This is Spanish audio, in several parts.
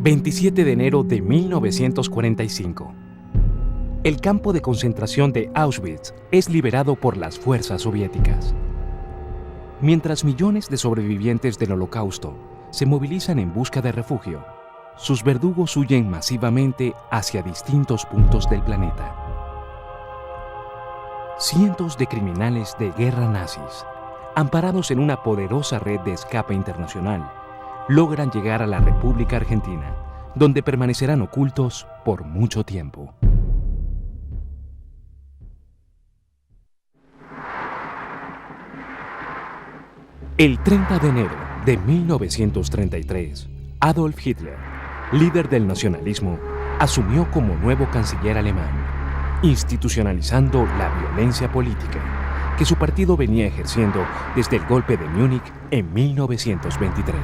...27 de enero de 1945... El campo de concentración de Auschwitz es liberado por las fuerzas soviéticas. Mientras millones de sobrevivientes del Holocausto se movilizan en busca de refugio, sus verdugos huyen masivamente hacia distintos puntos del planeta. Cientos de criminales de guerra nazis, amparados en una poderosa red de escape internacional, logran llegar a la República Argentina, donde permanecerán ocultos por mucho tiempo. El 30 de enero de 1933, Adolf Hitler, líder del nacionalismo, asumió como nuevo canciller alemán, institucionalizando la violencia política que su partido venía ejerciendo desde el golpe de Múnich en 1923.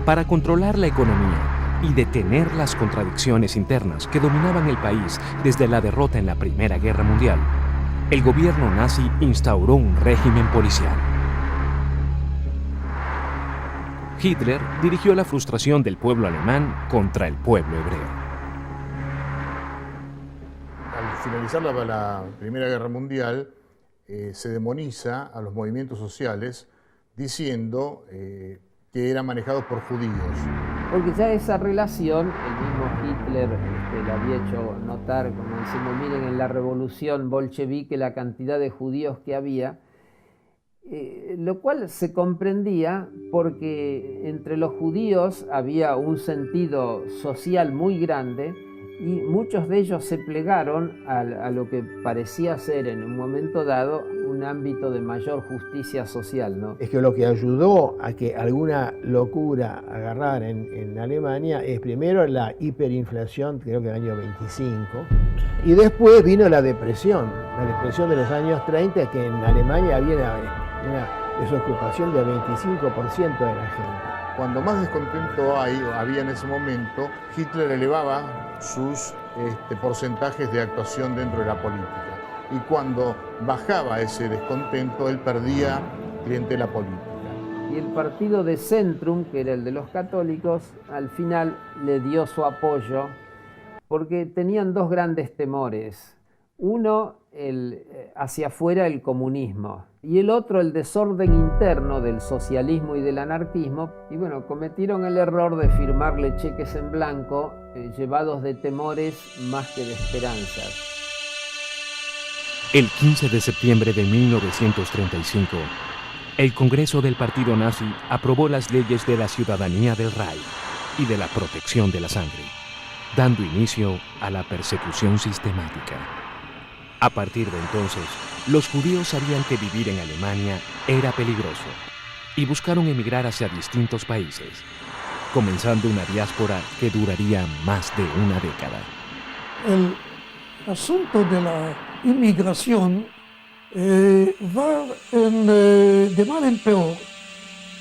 Para controlar la economía y detener las contradicciones internas que dominaban el país desde la derrota en la Primera Guerra Mundial, el gobierno nazi instauró un régimen policial. Hitler dirigió la frustración del pueblo alemán contra el pueblo hebreo. Al finalizar la Primera Guerra Mundial, se demoniza a los movimientos sociales diciendo que eran manejados por judíos. Porque ya esa relación, el mismo Hitler la había hecho notar, como diciendo, miren, en la revolución bolchevique la cantidad de judíos que había, lo cual se comprendía porque entre los judíos había un sentido social muy grande y muchos de ellos se plegaron a lo que parecía ser en un momento dado un ámbito de mayor justicia social, ¿no? Es que lo que ayudó a que alguna locura agarrara en Alemania es primero la hiperinflación, creo que en el año 25, y después vino la depresión de los años 30, que en Alemania había una desocupación del 25% de la gente. Cuando más descontento había en ese momento, Hitler elevaba sus porcentajes de actuación dentro de la política. Y cuando bajaba ese descontento, él perdía clientela política. Y el partido de Centrum, que era el de los católicos, al final le dio su apoyo porque tenían dos grandes temores. Uno, hacia afuera el comunismo, y el otro el desorden interno del socialismo y del anarquismo. Y bueno, cometieron el error de firmarle cheques en blanco, llevados de temores más que de esperanzas. El 15 de septiembre de 1935, el Congreso del Partido Nazi aprobó las leyes de la ciudadanía del Reich y de la protección de la sangre, dando inicio a la persecución sistemática. A partir de entonces, los judíos sabían que vivir en Alemania era peligroso y buscaron emigrar hacia distintos países, comenzando una diáspora que duraría más de una década. El asunto de la inmigración va de mal en peor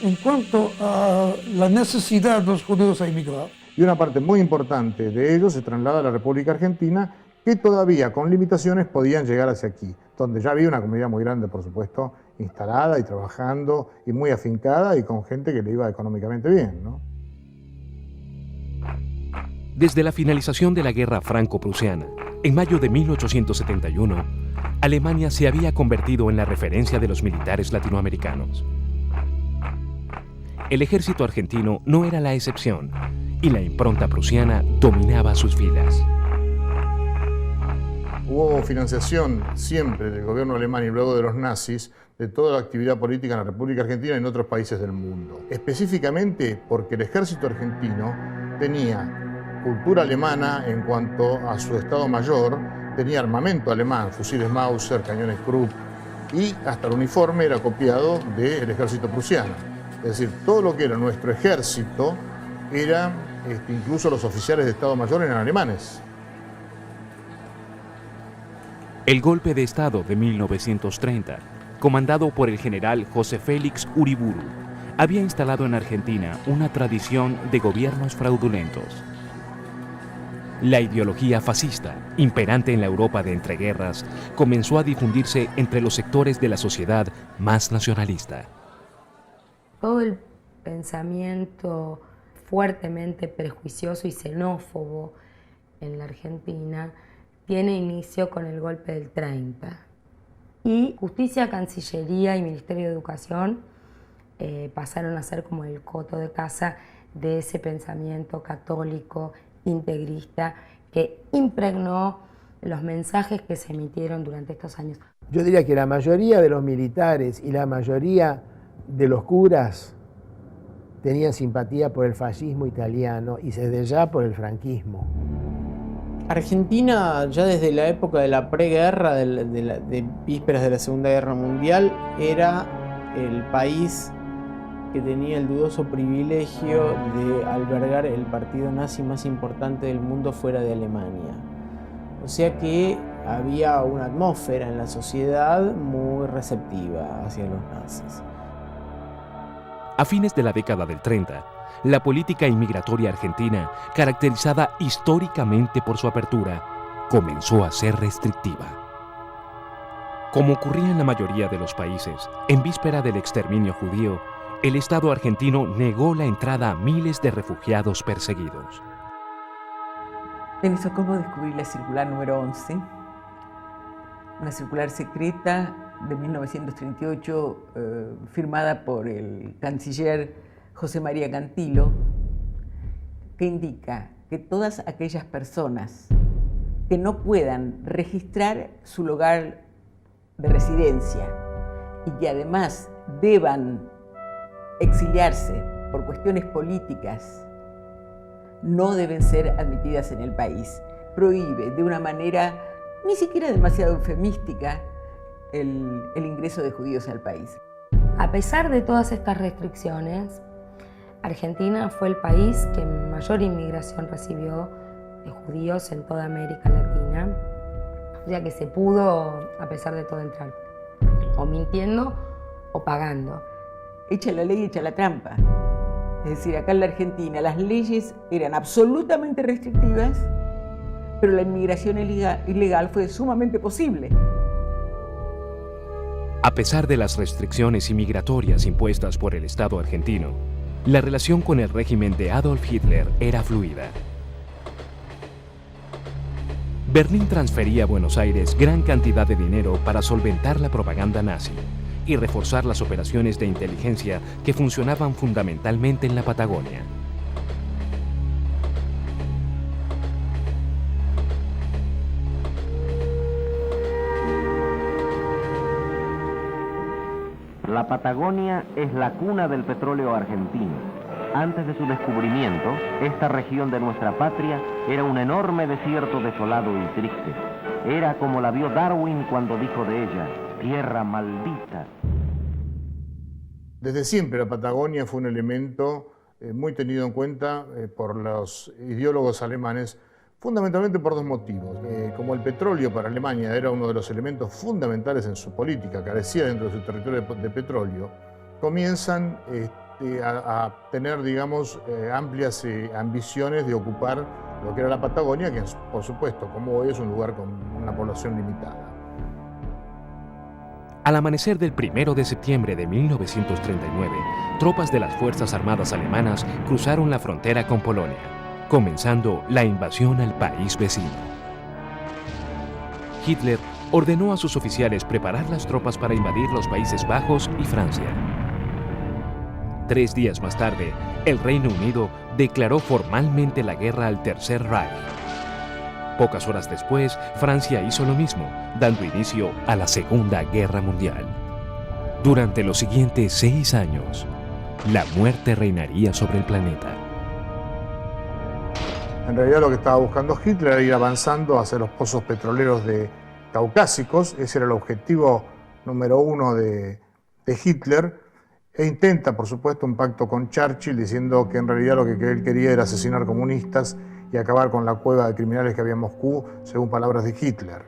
en cuanto a la necesidad de los judíos a emigrar. Y una parte muy importante de ellos se traslada a la República Argentina, que todavía con limitaciones podían llegar hacia aquí, donde ya había una comunidad muy grande, por supuesto, instalada y trabajando y muy afincada y con gente que le iba económicamente bien, ¿no? Desde la finalización de la Guerra Franco-Prusiana, en mayo de 1871, Alemania se había convertido en la referencia de los militares latinoamericanos. El ejército argentino no era la excepción, y la impronta prusiana dominaba sus filas. Hubo financiación siempre del gobierno alemán y luego de los nazis de toda la actividad política en la República Argentina y en otros países del mundo. Específicamente porque el ejército argentino tenía cultura alemana en cuanto a su Estado Mayor, tenía armamento alemán, fusiles Mauser, cañones Krupp, y hasta el uniforme era copiado del ejército prusiano. Es decir, todo lo que era nuestro ejército era, incluso los oficiales de Estado Mayor eran alemanes. El golpe de Estado de 1930, comandado por el general José Félix Uriburu, había instalado en Argentina una tradición de gobiernos fraudulentos. La ideología fascista, imperante en la Europa de entreguerras, comenzó a difundirse entre los sectores de la sociedad más nacionalista. Todo el pensamiento fuertemente prejuicioso y xenófobo en la Argentina tiene inicio con el golpe del 30. Y Justicia, Cancillería y Ministerio de Educación pasaron a ser como el coto de caza de ese pensamiento católico, integrista, que impregnó los mensajes que se emitieron durante estos años. Yo diría que la mayoría de los militares y la mayoría de los curas tenían simpatía por el fascismo italiano y desde ya por el franquismo. Argentina, ya desde la época de la preguerra, de vísperas de la Segunda Guerra Mundial, era el país que tenía el dudoso privilegio de albergar el partido nazi más importante del mundo fuera de Alemania. O sea que había una atmósfera en la sociedad muy receptiva hacia los nazis. A fines de la década del 30, la política inmigratoria argentina, caracterizada históricamente por su apertura, comenzó a ser restrictiva. Como ocurría en la mayoría de los países, en víspera del exterminio judío, el Estado argentino negó la entrada a miles de refugiados perseguidos. En Estocolmo descubrí la circular número 11, una circular secreta de 1938 firmada por el canciller José María Cantilo, que indica que todas aquellas personas que no puedan registrar su lugar de residencia y que además deban exiliarse por cuestiones políticas no deben ser admitidas en el país. Prohíbe de una manera ni siquiera demasiado eufemística el ingreso de judíos al país. A pesar de todas estas restricciones, Argentina fue el país que mayor inmigración recibió de judíos en toda América Latina. O sea que se pudo, a pesar de todo, entrar o mintiendo o pagando. Echa la ley, echa la trampa. Es decir, acá en la Argentina las leyes eran absolutamente restrictivas, pero la inmigración ilegal fue sumamente posible. A pesar de las restricciones inmigratorias impuestas por el Estado argentino, la relación con el régimen de Adolf Hitler era fluida. Berlín transfería a Buenos Aires gran cantidad de dinero para solventar la propaganda nazi y reforzar las operaciones de inteligencia que funcionaban fundamentalmente en la Patagonia. La Patagonia es la cuna del petróleo argentino. Antes de su descubrimiento, esta región de nuestra patria era un enorme desierto desolado y triste. Era como la vio Darwin cuando dijo de ella: tierra maldita. Desde siempre la Patagonia fue un elemento muy tenido en cuenta por los ideólogos alemanes, fundamentalmente por dos motivos. Como el petróleo para Alemania era uno de los elementos fundamentales en su política, carecía dentro de su territorio de petróleo, comienzan a tener, digamos, amplias ambiciones de ocupar lo que era la Patagonia, que por supuesto, como hoy, es un lugar con una población limitada. Al amanecer del 1 de septiembre de 1939, tropas de las Fuerzas Armadas alemanas cruzaron la frontera con Polonia, comenzando la invasión al país vecino. Hitler ordenó a sus oficiales preparar las tropas para invadir los Países Bajos y Francia. 3 días más tarde, el Reino Unido declaró formalmente la guerra al Tercer Reich. Pocas horas después, Francia hizo lo mismo, dando inicio a la Segunda Guerra Mundial. Durante los siguientes 6 años, la muerte reinaría sobre el planeta. En realidad lo que estaba buscando Hitler era ir avanzando hacia los pozos petroleros caucásicos. Ese era el objetivo número 1 de Hitler. E intenta, por supuesto, un pacto con Churchill, diciendo que en realidad lo que él quería era asesinar comunistas y acabar con la cueva de criminales que había en Moscú, según palabras de Hitler.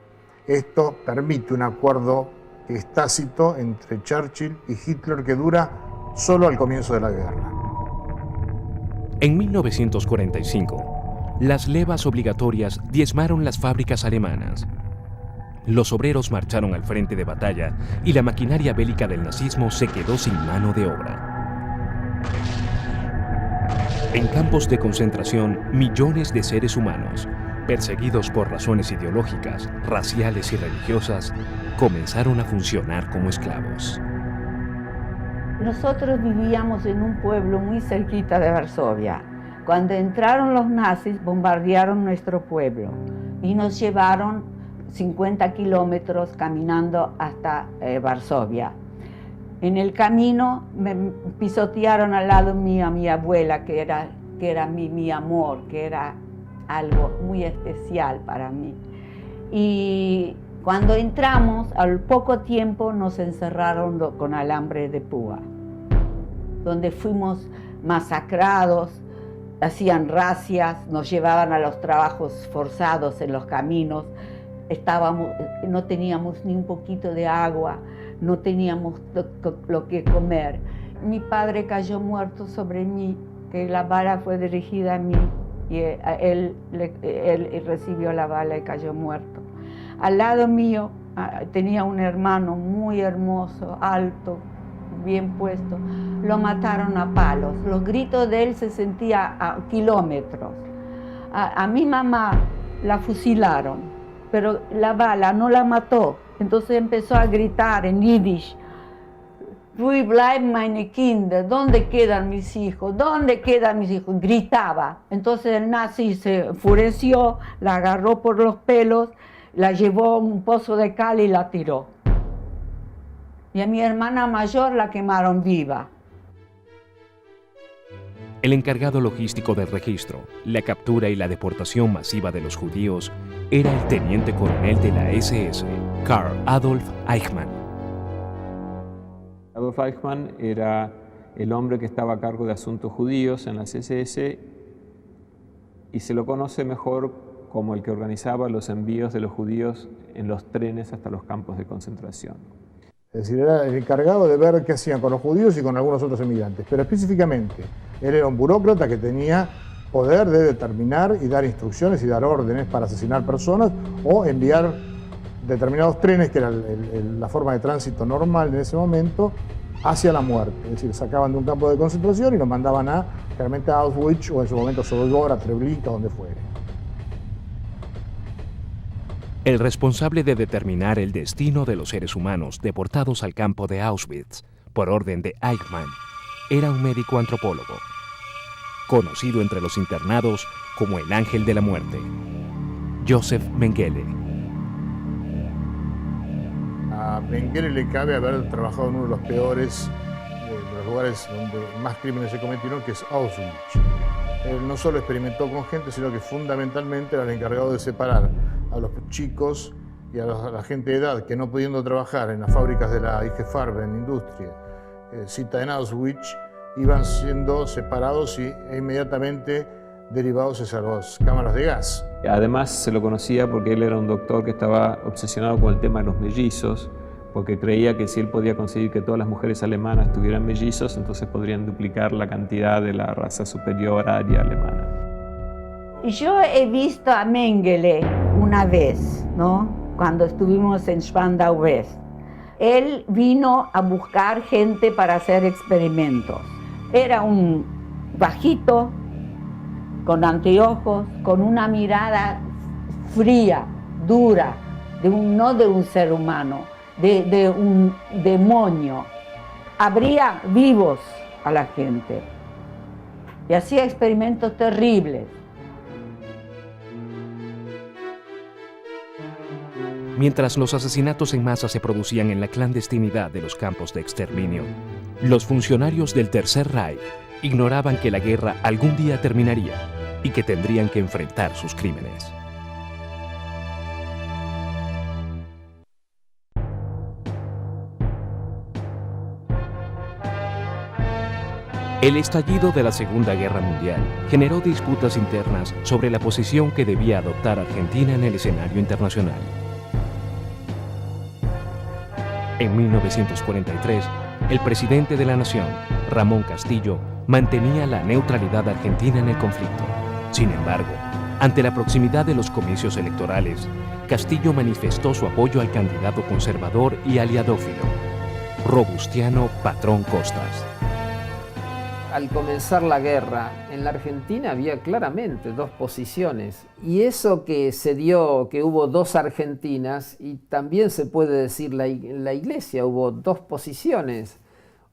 Esto permite un acuerdo que es tácito entre Churchill y Hitler que dura solo al comienzo de la guerra. En 1945, las levas obligatorias diezmaron las fábricas alemanas. Los obreros marcharon al frente de batalla y la maquinaria bélica del nazismo se quedó sin mano de obra. En campos de concentración, millones de seres humanos, perseguidos por razones ideológicas, raciales y religiosas, comenzaron a funcionar como esclavos. Nosotros vivíamos en un pueblo muy cerquita de Varsovia. Cuando entraron los nazis, bombardearon nuestro pueblo y nos llevaron 50 kilómetros caminando hasta Varsovia. En el camino me pisotearon al lado mío a mi abuela, que era mi amor, que era algo muy especial para mí. Y cuando entramos, al poco tiempo nos encerraron con alambre de púa, donde fuimos masacrados, hacían racias, nos llevaban a los trabajos forzados en los caminos. No teníamos ni un poquito de agua, no teníamos lo que comer. Mi padre cayó muerto sobre mí, que la bala fue dirigida a mí y él recibió la bala y cayó muerto. Al lado mío tenía un hermano muy hermoso, alto, bien puesto. Lo mataron a palos. Los gritos de él se sentían a kilómetros. A mi mamá la fusilaron, pero la bala no la mató. Entonces empezó a gritar en yiddish: "Wo bleiben meine Kinder? ¿Dónde quedan mis hijos? ¿Dónde quedan mis hijos?" Gritaba. Entonces el nazi se enfureció, la agarró por los pelos, la llevó a un pozo de cal y la tiró. Y a mi hermana mayor la quemaron viva. El encargado logístico del registro, la captura y la deportación masiva de los judíos era el teniente coronel de la SS, Karl Adolf Eichmann. Adolf Eichmann era el hombre que estaba a cargo de asuntos judíos en las SS y se lo conoce mejor como el que organizaba los envíos de los judíos en los trenes hasta los campos de concentración. Es decir, era el encargado de ver qué hacían con los judíos y con algunos otros emigrantes. Pero específicamente, él era un burócrata que tenía poder de determinar y dar instrucciones y dar órdenes para asesinar personas o enviar determinados trenes, que era la forma de tránsito normal en ese momento, hacia la muerte. Es decir, sacaban de un campo de concentración y los mandaban realmente a Auschwitz o en su momento a Sobibor, a Treblinka, donde fuere. El responsable de determinar el destino de los seres humanos deportados al campo de Auschwitz por orden de Eichmann era un médico antropólogo, conocido entre los internados como el Ángel de la Muerte, Joseph Mengele. A Mengele le cabe haber trabajado en uno de los peores, de los lugares donde más crímenes se cometieron, que es Auschwitz. Él no solo experimentó con gente, sino que fundamentalmente era el encargado de separar a los chicos y a la gente de edad que, no pudiendo trabajar en las fábricas de la IG Farben Industrie, cita en Auschwitz, iban siendo separados e inmediatamente derivados hacia las cámaras de gas. Además se lo conocía porque él era un doctor que estaba obsesionado con el tema de los mellizos, porque creía que si él podía conseguir que todas las mujeres alemanas tuvieran mellizos, entonces podrían duplicar la cantidad de la raza superior aria alemana. Yo he visto a Mengele una vez, ¿no? Cuando estuvimos en Spandau West. Él vino a buscar gente para hacer experimentos. Era un bajito, con anteojos, con una mirada fría, dura, no de un ser humano, de un demonio. Abría vivos a la gente y hacía experimentos terribles. Mientras los asesinatos en masa se producían en la clandestinidad de los campos de exterminio, los funcionarios del Tercer Reich ignoraban que la guerra algún día terminaría y que tendrían que enfrentar sus crímenes. El estallido de la Segunda Guerra Mundial generó disputas internas sobre la posición que debía adoptar Argentina en el escenario internacional. En 1943, el presidente de la nación, Ramón Castillo, mantenía la neutralidad argentina en el conflicto. Sin embargo, Ante la proximidad de los comicios electorales, Castillo manifestó su apoyo al candidato conservador y aliadófilo, Robustiano Patrón Costas. Al comenzar la guerra, en la Argentina había claramente dos posiciones. Y eso que se dio, que hubo dos Argentinas, y también se puede decir la Iglesia, hubo dos posiciones,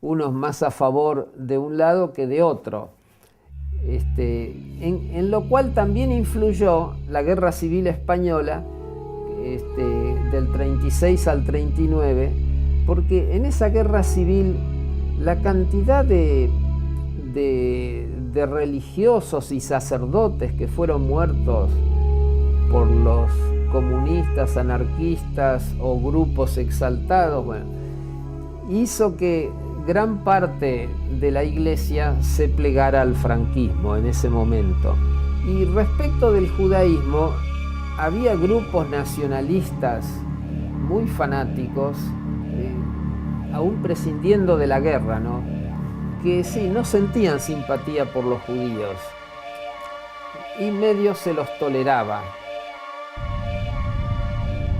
unos más a favor de un lado que de otro. En lo cual también influyó la Guerra Civil Española del 36 al 39, porque en esa guerra civil la cantidad de religiosos y sacerdotes que fueron muertos por los comunistas, anarquistas o grupos exaltados, bueno, hizo que gran parte de la Iglesia se plegara al franquismo en ese momento. Y respecto del judaísmo, había grupos nacionalistas muy fanáticos, aún prescindiendo de la guerra, ¿no?, que sí, no sentían simpatía por los judíos y medio se los toleraba.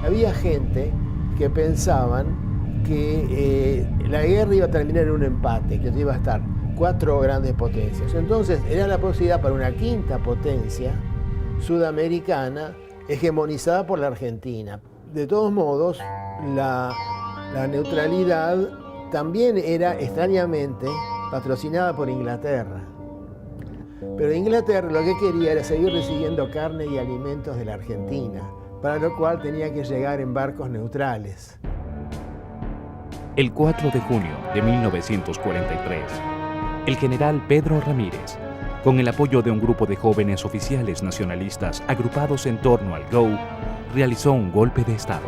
Había gente que pensaban que la guerra iba a terminar en un empate, que iba a estar 4 grandes potencias. Entonces era la posibilidad para una quinta potencia sudamericana hegemonizada por la Argentina. De todos modos, la neutralidad también era extrañamente patrocinada por Inglaterra. Pero Inglaterra lo que quería era seguir recibiendo carne y alimentos de la Argentina, para lo cual tenía que llegar en barcos neutrales. El 4 de junio de 1943, el general Pedro Ramírez, con el apoyo de un grupo de jóvenes oficiales nacionalistas agrupados en torno al GO, realizó un golpe de Estado.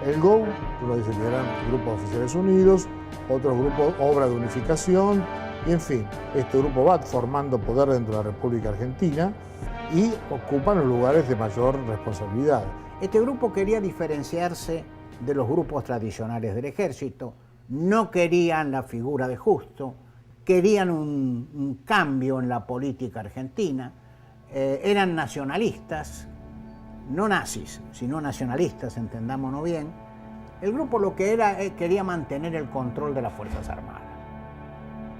El GO, uno dice que eran Grupo de Oficiales Unidos, otro grupo Obra de Unificación, y en fin, este grupo va formando poder dentro de la República Argentina y ocupan los lugares de mayor responsabilidad. Este grupo quería diferenciarse de los grupos tradicionales del ejército, no querían la figura de Justo, querían un cambio en la política argentina, eran nacionalistas, no nazis, sino nacionalistas, entendámonos bien. El grupo lo que era, quería mantener el control de las Fuerzas Armadas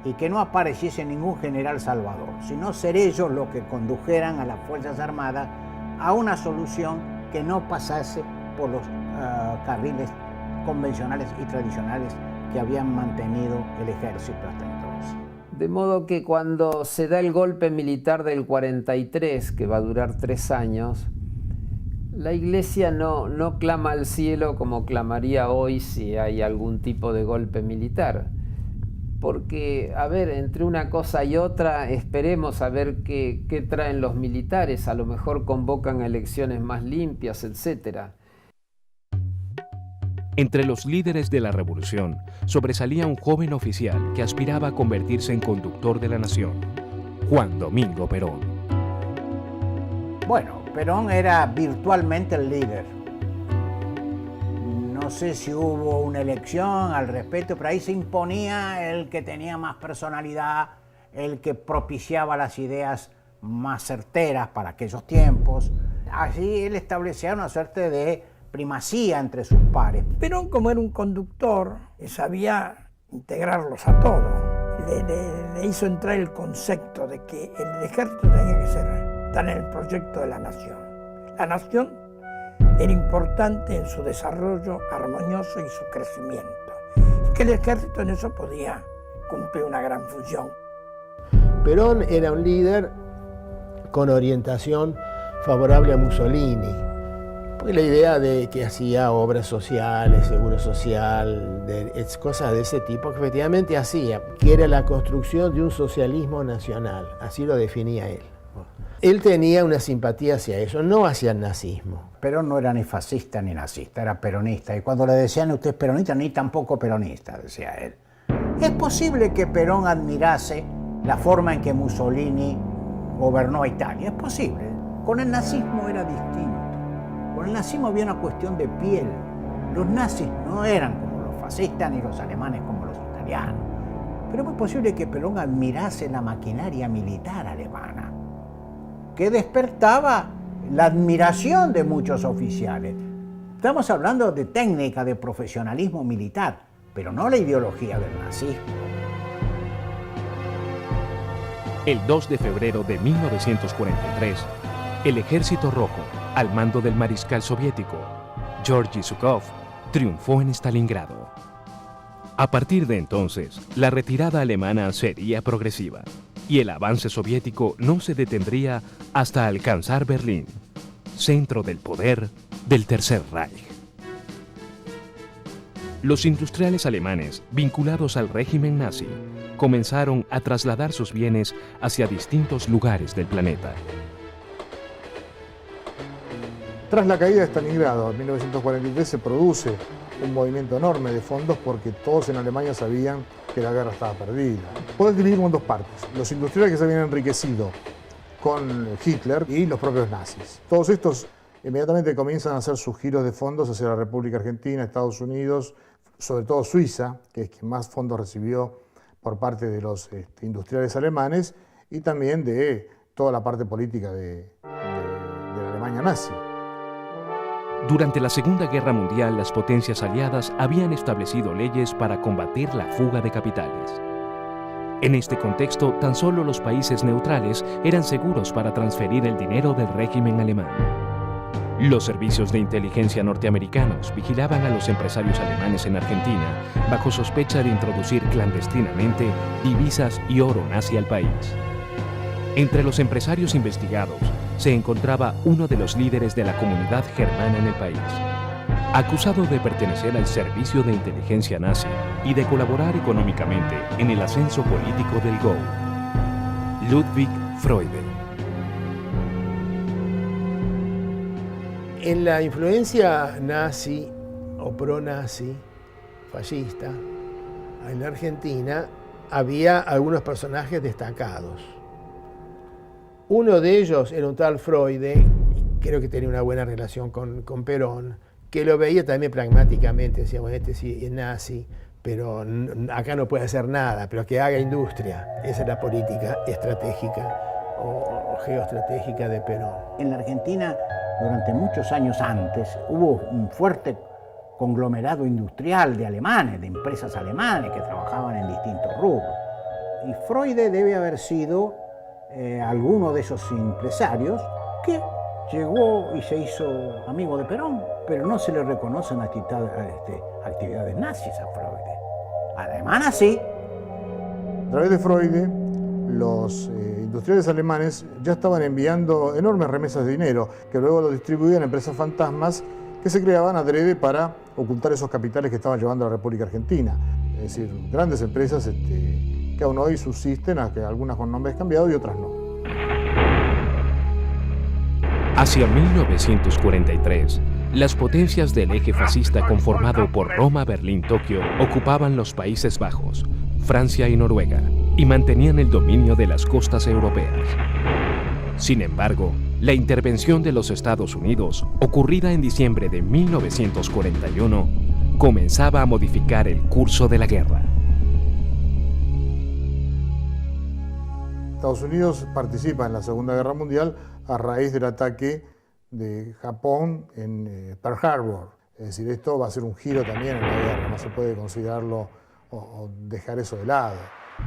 y que no apareciese ningún general salvador, sino ser ellos los que condujeran a las Fuerzas Armadas a una solución que no pasase por los carriles convencionales y tradicionales que habían mantenido el ejército hasta entonces. De modo que cuando se da el golpe militar del 43, que va a durar 3 años, la Iglesia no clama al cielo como clamaría hoy si hay algún tipo de golpe militar. Porque, a ver, entre una cosa y otra, esperemos a ver qué traen los militares. A lo mejor convocan elecciones más limpias, etc. Entre los líderes de la revolución sobresalía un joven oficial que aspiraba a convertirse en conductor de la nación, Juan Domingo Perón. Bueno, Perón era virtualmente el líder. No sé si hubo una elección al respecto, pero ahí se imponía el que tenía más personalidad, el que propiciaba las ideas más certeras para aquellos tiempos. Así él establecía una suerte de primacía entre sus pares. Perón, como era un conductor, sabía integrarlos a todos. Le hizo entrar el concepto de que el ejército tenía que estar en el proyecto de la nación. La nación era importante en su desarrollo armonioso y su crecimiento. Y que el ejército en eso podía cumplir una gran función. Perón era un líder con orientación favorable a Mussolini. Porque la idea de que hacía obras sociales, seguro social, cosas de ese tipo, que efectivamente hacía, que era la construcción de un socialismo nacional, así lo definía él. Él tenía una simpatía hacia eso, no hacia el nazismo. Perón no era ni fascista ni nazista, era peronista. Y cuando le decían usted es peronista, ni tampoco peronista, decía él. Es posible que Perón admirase la forma en que Mussolini gobernó a Italia, es posible. Con el nazismo era distinto. Con el nazismo había una cuestión de piel. Los nazis no eran como los fascistas ni los alemanes como los italianos. Pero es muy posible que Perón admirase la maquinaria militar alemana. que despertaba la admiración de muchos oficiales. Estamos hablando de técnica, de profesionalismo militar, pero no la ideología del nazismo. El 2 de febrero de 1943, el Ejército Rojo, al mando del mariscal soviético Georgy Zhukov, triunfó en Stalingrado. A partir de entonces, la retirada alemana sería progresiva y el avance soviético no se detendría hasta alcanzar Berlín, centro del poder del Tercer Reich. Los industriales alemanes, vinculados al régimen nazi, comenzaron a trasladar sus bienes hacia distintos lugares del planeta. Tras la caída de Stalingrado en 1943 se produce un movimiento enorme de fondos porque todos en Alemania sabían que la guerra estaba perdida. Puedo dividirlo en dos partes. Los industriales que se habían enriquecido con Hitler y los propios nazis. Todos estos inmediatamente comienzan a hacer sus giros de fondos hacia la República Argentina, Estados Unidos, sobre todo Suiza, que es quien más fondos recibió por parte de los industriales alemanes y también de toda la parte política de la Alemania nazi. Durante la Segunda Guerra Mundial, las potencias aliadas habían establecido leyes para combatir la fuga de capitales. En este contexto, tan solo los países neutrales eran seguros para transferir el dinero del régimen alemán. Los servicios de inteligencia norteamericanos vigilaban a los empresarios alemanes en Argentina bajo sospecha de introducir clandestinamente divisas y oro nazi al país. Entre los empresarios investigados se encontraba uno de los líderes de la comunidad germana en el país, acusado de pertenecer al servicio de inteligencia nazi y de colaborar económicamente en el ascenso político del Gau, Ludwig Freude. En la influencia nazi o pro-nazi, fascista, en la Argentina había algunos personajes destacados. Uno de ellos era un tal Freude, creo que tenía una buena relación con Perón, que lo veía también pragmáticamente, decía, bueno, este sí es nazi, pero acá no puede hacer nada, pero que haga industria. Esa es la política estratégica o geoestratégica de Perón. En la Argentina, durante muchos años antes, hubo un fuerte conglomerado industrial de alemanes, de empresas alemanes que trabajaban en distintos rubros. Y Freude debe haber sido alguno de esos empresarios que llegó y se hizo amigo de Perón, pero no se le reconocen actividades nazis a Freude. Alemana sí. A través de Freude, los industriales alemanes ya estaban enviando enormes remesas de dinero, que luego lo distribuían a empresas fantasmas que se creaban adrede para ocultar esos capitales que estaban llevando a la República Argentina. Es decir, grandes empresas que aún hoy subsisten, algunas con nombres cambiados y otras no. Hacia 1943, las potencias del eje fascista conformado por Roma, Berlín, Tokio ocupaban los Países Bajos, Francia y Noruega, y mantenían el dominio de las costas europeas. Sin embargo, la intervención de los Estados Unidos, ocurrida en diciembre de 1941, comenzaba a modificar el curso de la guerra. Estados Unidos participa en la Segunda Guerra Mundial a raíz del ataque de Japón en Pearl Harbor. Es decir, esto va a ser un giro también en la guerra, no se puede considerarlo o dejar eso de lado,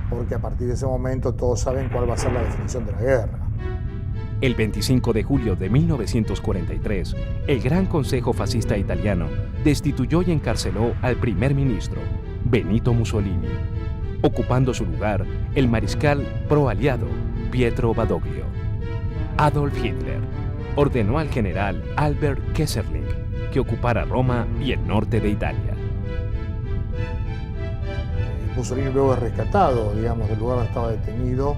porque a partir de ese momento todos saben cuál va a ser la definición de la guerra. El 25 de julio de 1943, el Gran Consejo Fascista Italiano destituyó y encarceló al primer ministro, Benito Mussolini, ocupando su lugar el mariscal pro-aliado Pietro Badoglio. Adolf Hitler ordenó al general Albert Kesselring que ocupara Roma y el norte de Italia. Mussolini luego es rescatado, digamos, del lugar donde estaba detenido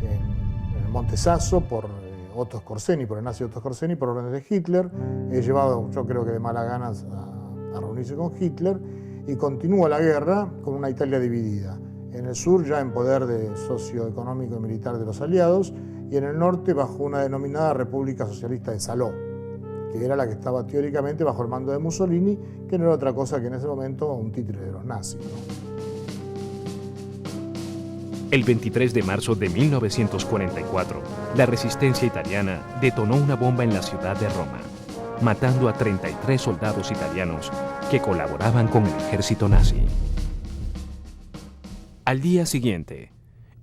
en el Monte Sasso por Otto Skorzeny, por el nazi Otto Skorzeny, por órdenes de Hitler. Es llevado, yo creo que de malas ganas, a reunirse con Hitler y continúa la guerra con una Italia dividida. En el sur ya en poder socioeconómico y militar de los aliados y en el norte bajo una denominada República Socialista de Saló, que era la que estaba teóricamente bajo el mando de Mussolini, que no era otra cosa que en ese momento un títere de los nazis, ¿no? El 23 de marzo de 1944, la resistencia italiana detonó una bomba en la ciudad de Roma, matando a 33 soldados italianos que colaboraban con el ejército nazi. Al día siguiente,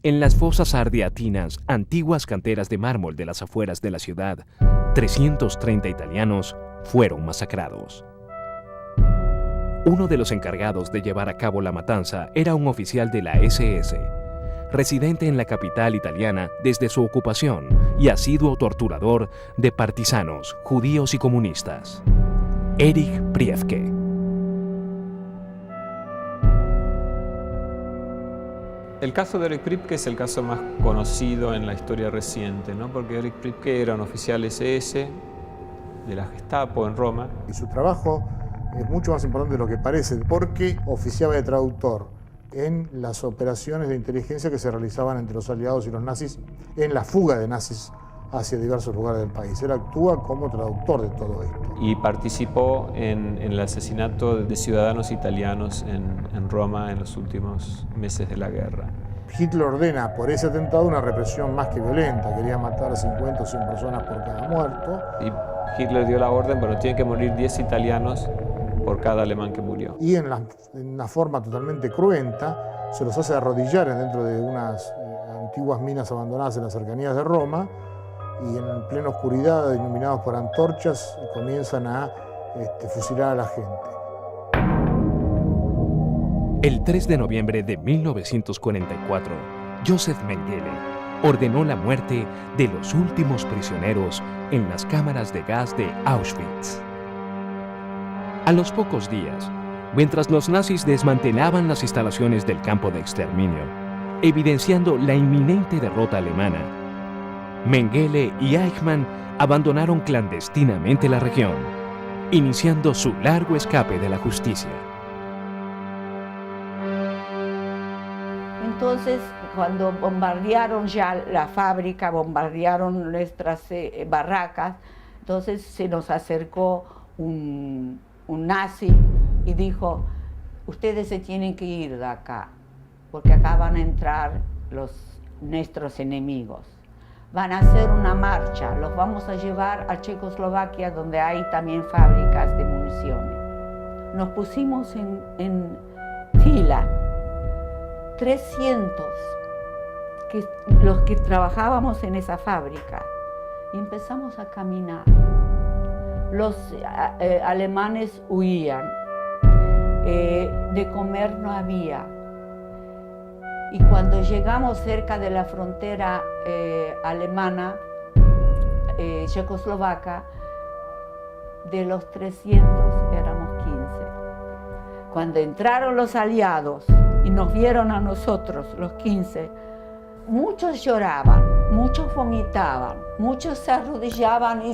en las fosas ardeatinas, antiguas canteras de mármol de las afueras de la ciudad, 330 italianos fueron masacrados. Uno de los encargados de llevar a cabo la matanza era un oficial de la SS, residente en la capital italiana desde su ocupación y asiduo torturador de partisanos, judíos y comunistas. Erich Priebke. El caso de Erich Priebke es el caso más conocido en la historia reciente, ¿no? Porque Erich Priebke era un oficial SS de la Gestapo en Roma. Y su trabajo es mucho más importante de lo que parece, porque oficiaba de traductor en las operaciones de inteligencia que se realizaban entre los aliados y los nazis en la fuga de nazis hacia diversos lugares del país. Él actúa como traductor de todo esto. Y participó en el asesinato de ciudadanos italianos en Roma en los últimos meses de la guerra. Hitler ordena por ese atentado una represión más que violenta. Quería matar a 50 o 100 personas por cada muerto. Y Hitler dio la orden, pero tienen que morir 10 italianos por cada alemán que murió. Y en una forma totalmente cruenta, se los hace arrodillar dentro de unas antiguas minas abandonadas en las cercanías de Roma, y en plena oscuridad, iluminados por antorchas, comienzan a fusilar a la gente. El 3 de noviembre de 1944, Joseph Mengele ordenó la muerte de los últimos prisioneros en las cámaras de gas de Auschwitz. A los pocos días, mientras los nazis desmantelaban las instalaciones del campo de exterminio, evidenciando la inminente derrota alemana, Mengele y Eichmann abandonaron clandestinamente la región, iniciando su largo escape de la justicia. Entonces, cuando bombardearon ya la fábrica, bombardearon nuestras barracas, entonces se nos acercó un nazi y dijo: ustedes se tienen que ir de acá, porque acá van a entrar nuestros enemigos. Van a hacer una marcha, los vamos a llevar a Checoslovaquia, donde hay también fábricas de municiones. Nos pusimos en fila, 300, los que trabajábamos en esa fábrica, y empezamos a caminar. Los alemanes huían, de comer no había. Y cuando llegamos cerca de la frontera alemana, checoslovaca, de los 300 éramos 15. Cuando entraron los aliados y nos vieron a nosotros, los 15, muchos lloraban, muchos vomitaban, muchos se arrodillaban y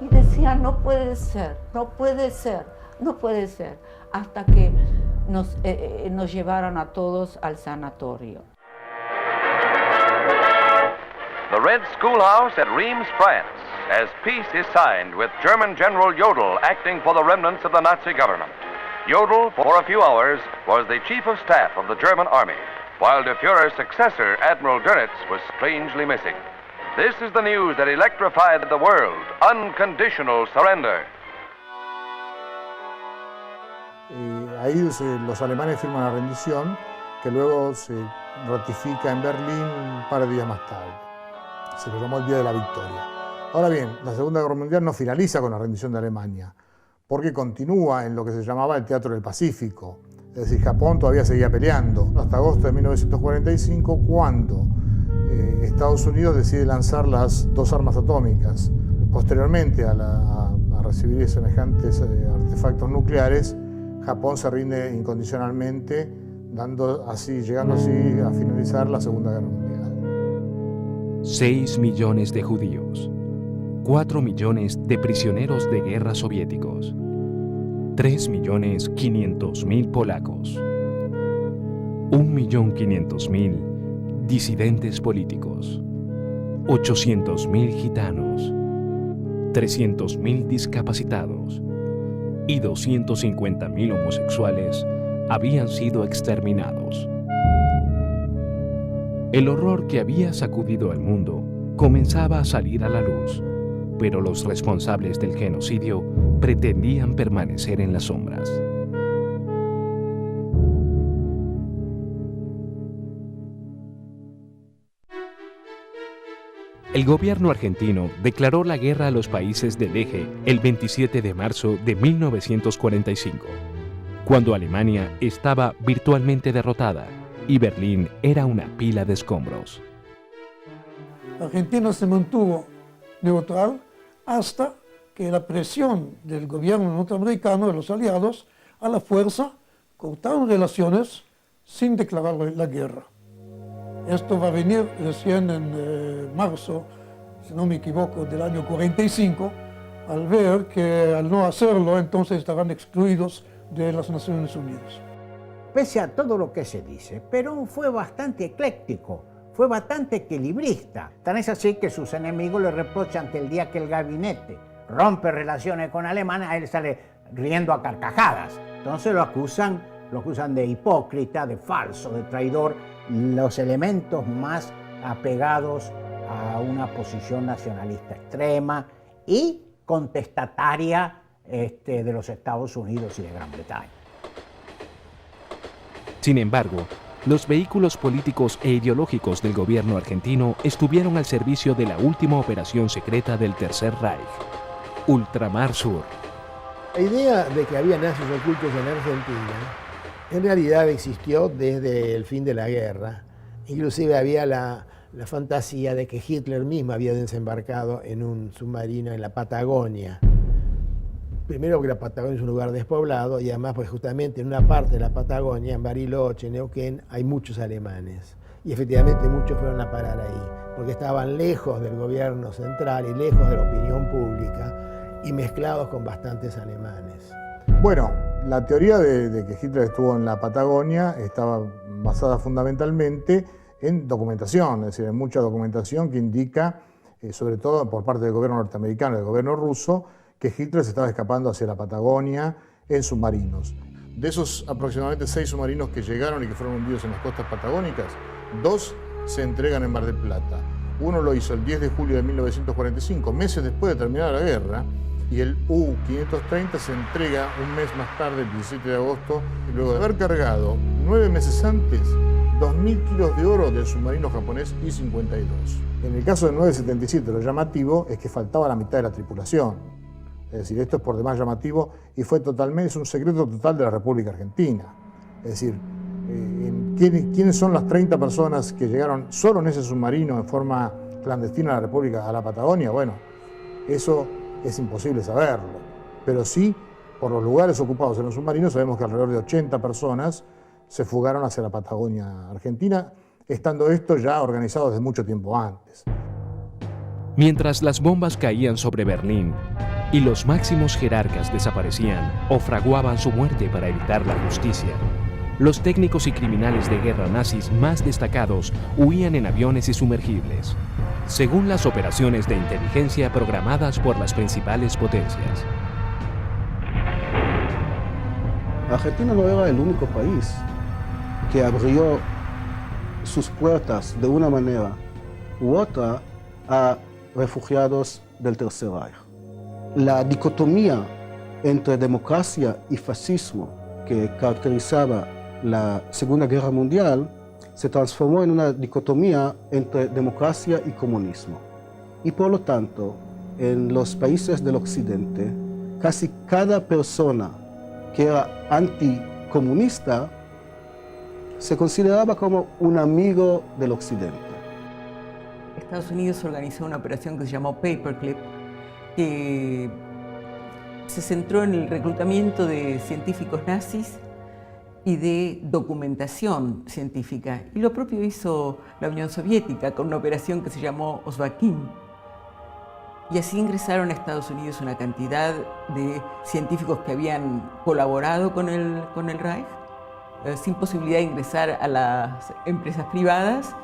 decían: no puede ser, no puede ser, no puede ser, hasta que nos llevaron a todos al sanatorio. The Red Schoolhouse at Reims, France, as peace is signed with German General Jodl acting for the remnants of the Nazi government. Jodl, for a few hours, was the chief of staff of the German army, while de Führer's successor, Admiral Dönitz, was strangely missing. This is the news that electrified the world: unconditional surrender. Ahí los alemanes firman la rendición, que luego se ratifica en Berlín un par de días más tarde. Se lo llamó el Día de la Victoria. Ahora bien, la Segunda Guerra Mundial no finaliza con la rendición de Alemania, porque continúa en lo que se llamaba el Teatro del Pacífico. Es decir, Japón todavía seguía peleando hasta agosto de 1945, cuando Estados Unidos decide lanzar las 2 armas atómicas. Posteriormente a recibir semejantes artefactos nucleares, Japón se rinde incondicionalmente, llegando así a finalizar la Segunda Guerra Mundial. 6 millones de judíos, 4 millones de prisioneros de guerra soviéticos, 3.500.000 polacos, 1.500.000 disidentes políticos, 800.000 gitanos, 300.000 discapacitados y 250.000 homosexuales habían sido exterminados. El horror que había sacudido al mundo comenzaba a salir a la luz, pero los responsables del genocidio pretendían permanecer en las sombras. El gobierno argentino declaró la guerra a los países del eje el 27 de marzo de 1945, cuando Alemania estaba virtualmente derrotada y Berlín era una pila de escombros. Argentina se mantuvo neutral hasta que la presión del gobierno norteamericano, de los aliados, a la fuerza cortaron relaciones sin declarar la guerra. Esto va a venir recién en marzo, si no me equivoco, del año 45, al ver que al no hacerlo, entonces estarán excluidos de las Naciones Unidas. Pese a todo lo que se dice, Perón fue bastante ecléctico, fue bastante equilibrista. Tan es así que sus enemigos le reprochan que el día que el gabinete rompe relaciones con Alemania, él sale riendo a carcajadas. Entonces lo acusan de hipócrita, de falso, de traidor, los elementos más apegados a una posición nacionalista extrema y contestataria de los Estados Unidos y de Gran Bretaña. Sin embargo, los vehículos políticos e ideológicos del gobierno argentino estuvieron al servicio de la última operación secreta del Tercer Reich, Ultramar Sur. La idea de que había nazis ocultos en Argentina en realidad existió desde el fin de la guerra. Inclusive había la fantasía de que Hitler mismo había desembarcado en un submarino en la Patagonia. Primero porque la Patagonia es un lugar despoblado y además pues justamente en una parte de la Patagonia, en Bariloche, en Neuquén, hay muchos alemanes. Y efectivamente muchos fueron a parar ahí, porque estaban lejos del gobierno central y lejos de la opinión pública y mezclados con bastantes alemanes. Bueno, la teoría de que Hitler estuvo en la Patagonia estaba basada fundamentalmente en documentación, es decir, en mucha documentación que indica, sobre todo por parte del gobierno norteamericano y del gobierno ruso, que Hitler se estaba escapando hacia la Patagonia en submarinos. De esos aproximadamente 6 submarinos que llegaron y que fueron hundidos en las costas patagónicas, 2 se entregan en Mar del Plata. Uno lo hizo el 10 de julio de 1945, meses después de terminar la guerra, y el U-530 se entrega un mes más tarde, el 17 de agosto, luego de haber cargado 9 meses antes 2.000 kilos de oro del submarino japonés I-52. En el caso del 977, lo llamativo es que faltaba la mitad de la tripulación. Es decir, esto es por demás llamativo y es un secreto total de la República Argentina. Es decir, ¿quiénes son las 30 personas que llegaron solo en ese submarino en forma clandestina a la República, a la Patagonia? Bueno, eso es imposible saberlo. Pero sí, por los lugares ocupados en los submarinos, sabemos que alrededor de 80 personas se fugaron hacia la Patagonia Argentina, estando esto ya organizado desde mucho tiempo antes. Mientras las bombas caían sobre Berlín y los máximos jerarcas desaparecían o fraguaban su muerte para evitar la justicia, los técnicos y criminales de guerra nazis más destacados huían en aviones y sumergibles, según las operaciones de inteligencia programadas por las principales potencias. Argentina no era el único país que abrió sus puertas de una manera u otra a refugiados del Tercer Reich. La dicotomía entre democracia y fascismo que caracterizaba la Segunda Guerra Mundial se transformó en una dicotomía entre democracia y comunismo. Y por lo tanto, en los países del Occidente, casi cada persona que era anticomunista se consideraba como un amigo del Occidente. Estados Unidos organizó una operación que se llamó Paperclip, que se centró en el reclutamiento de científicos nazis y de documentación científica. Y lo propio hizo la Unión Soviética con una operación que se llamó Osvakin. Y así ingresaron a Estados Unidos una cantidad de científicos que habían colaborado con el Reich, sin posibilidad de ingresar a las empresas privadas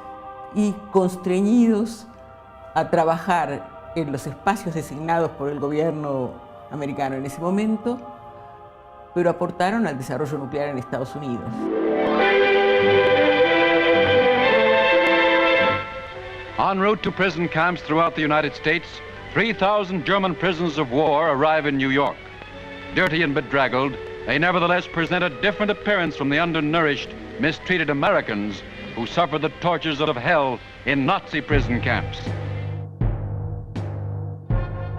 y constreñidos a trabajar en los espacios designados por el gobierno americano en ese momento, pero aportaron al desarrollo nuclear en Estados Unidos. En route to prison camps throughout the United States, 3,000 German prisoners of war arrive in New York. Dirty and bedraggled, they nevertheless present a different appearance from the undernourished, mistreated Americans who suffered the tortures of hell in Nazi prison camps.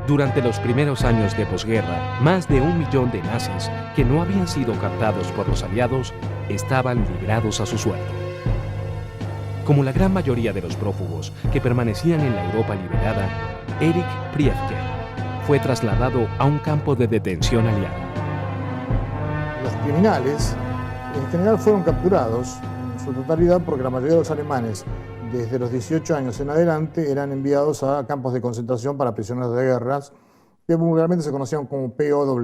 Durante los primeros años de posguerra, más de 1 millón de nazis que no habían sido captados por los aliados estaban librados a su suerte. Como la gran mayoría de los prófugos que permanecían en la Europa liberada, Erich Priebke fue trasladado a un campo de detención aliado. Los criminales en general fueron capturados en su totalidad porque la mayoría de los alemanes desde los 18 años en adelante eran enviados a campos de concentración para prisioneros de guerras que vulgarmente se conocían como POW,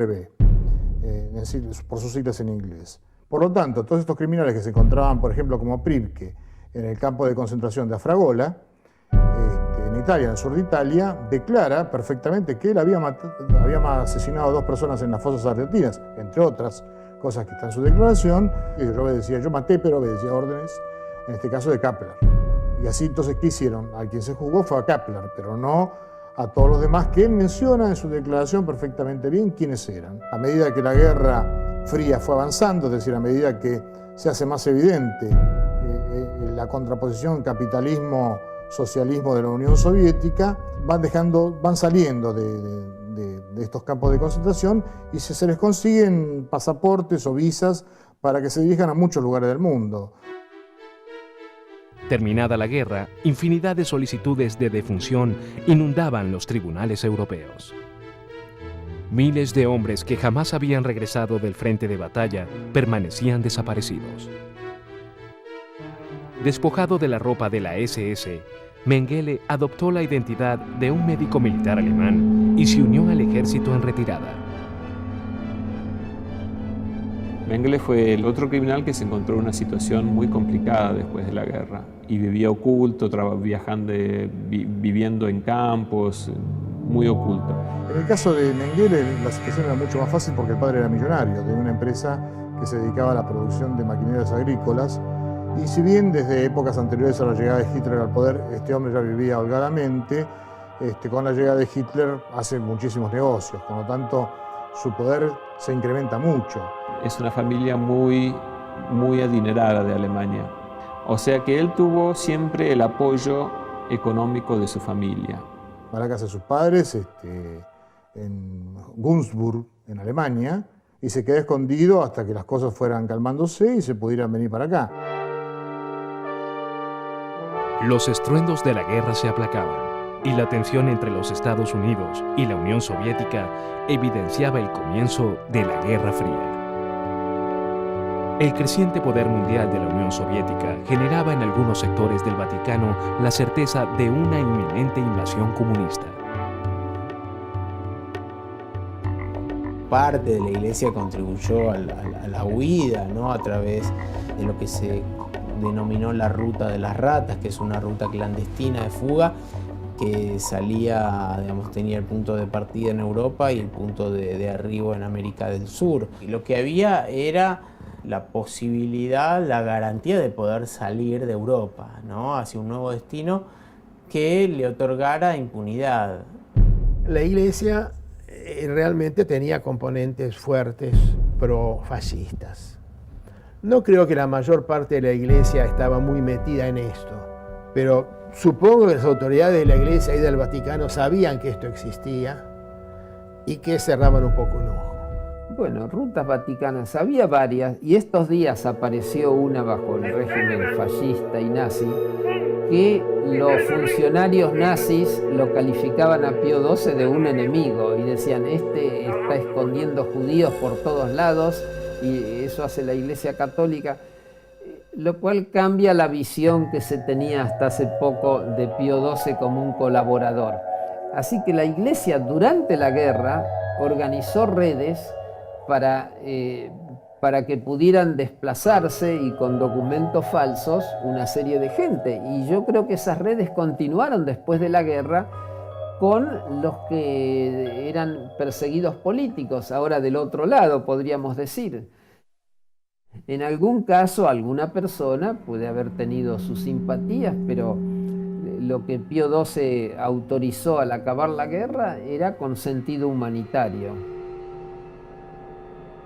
por sus siglas en inglés. Por lo tanto, todos estos criminales que se encontraban, por ejemplo, como Priebke, en el campo de concentración de Afragola, en Italia, en el sur de Italia, declara perfectamente que él había asesinado a 2 personas en las fosas argentinas, entre otras cosas que están en su declaración. Y yo maté, pero obedecía órdenes, en este caso de Kappler. Y así entonces, ¿qué hicieron? A quien se juzgó fue a Kappler, pero no a todos los demás, que él menciona en su declaración perfectamente bien quiénes eran. A medida que la Guerra Fría fue avanzando, es decir, a medida que se hace más evidente la contraposición capitalismo-socialismo de la Unión Soviética, van saliendo de estos campos de concentración y se les consiguen pasaportes o visas para que se dirijan a muchos lugares del mundo. Terminada la guerra, infinidad de solicitudes de defunción inundaban los tribunales europeos. Miles de hombres que jamás habían regresado del frente de batalla permanecían desaparecidos. Despojado de la ropa de la SS, Mengele adoptó la identidad de un médico militar alemán y se unió al ejército en retirada. Mengele fue el otro criminal que se encontró en una situación muy complicada después de la guerra y vivía oculto, viviendo en campos, muy oculto. En el caso de Mengele la situación era mucho más fácil porque el padre era millonario, tenía una empresa que se dedicaba a la producción de maquinarias agrícolas. Y si bien desde épocas anteriores a la llegada de Hitler al poder, este hombre ya vivía holgadamente, con la llegada de Hitler hace muchísimos negocios, por lo tanto su poder se incrementa mucho. Es una familia muy adinerada de Alemania, o sea que él tuvo siempre el apoyo económico de su familia. Para la casa de sus padres, en Günzburg, en Alemania, y se quedó escondido hasta que las cosas fueran calmándose y se pudieran venir para acá. Los estruendos de la guerra se aplacaban y la tensión entre los Estados Unidos y la Unión Soviética evidenciaba el comienzo de la Guerra Fría. El creciente poder mundial de la Unión Soviética generaba en algunos sectores del Vaticano la certeza de una inminente invasión comunista. Parte de la Iglesia contribuyó a la huida, ¿no? A través de lo que se denominó la ruta de las ratas, que es una ruta clandestina de fuga que salía, tenía el punto de partida en Europa y el punto de arribo en América del Sur. Y lo que había era la posibilidad, la garantía de poder salir de Europa, ¿no? Hacia un nuevo destino que le otorgara impunidad. La Iglesia realmente tenía componentes fuertes pro-fascistas. No creo que la mayor parte de la Iglesia estaba muy metida en esto, pero supongo que las autoridades de la Iglesia y del Vaticano sabían que esto existía y que cerraban un poco un ojo. Bueno, rutas vaticanas había varias, y estos días apareció una bajo el régimen fascista y nazi, que los funcionarios nazis lo calificaban a Pío XII de un enemigo y decían, este está escondiendo judíos por todos lados, y eso hace la Iglesia Católica, lo cual cambia la visión que se tenía hasta hace poco de Pío XII como un colaborador. Así que la Iglesia durante la guerra organizó redes para que pudieran desplazarse y con documentos falsos una serie de gente. Y yo creo que esas redes continuaron después de la guerra con los que eran perseguidos políticos, ahora del otro lado, podríamos decir. En algún caso, alguna persona puede haber tenido sus simpatías, pero lo que Pío XII autorizó al acabar la guerra era con sentido humanitario.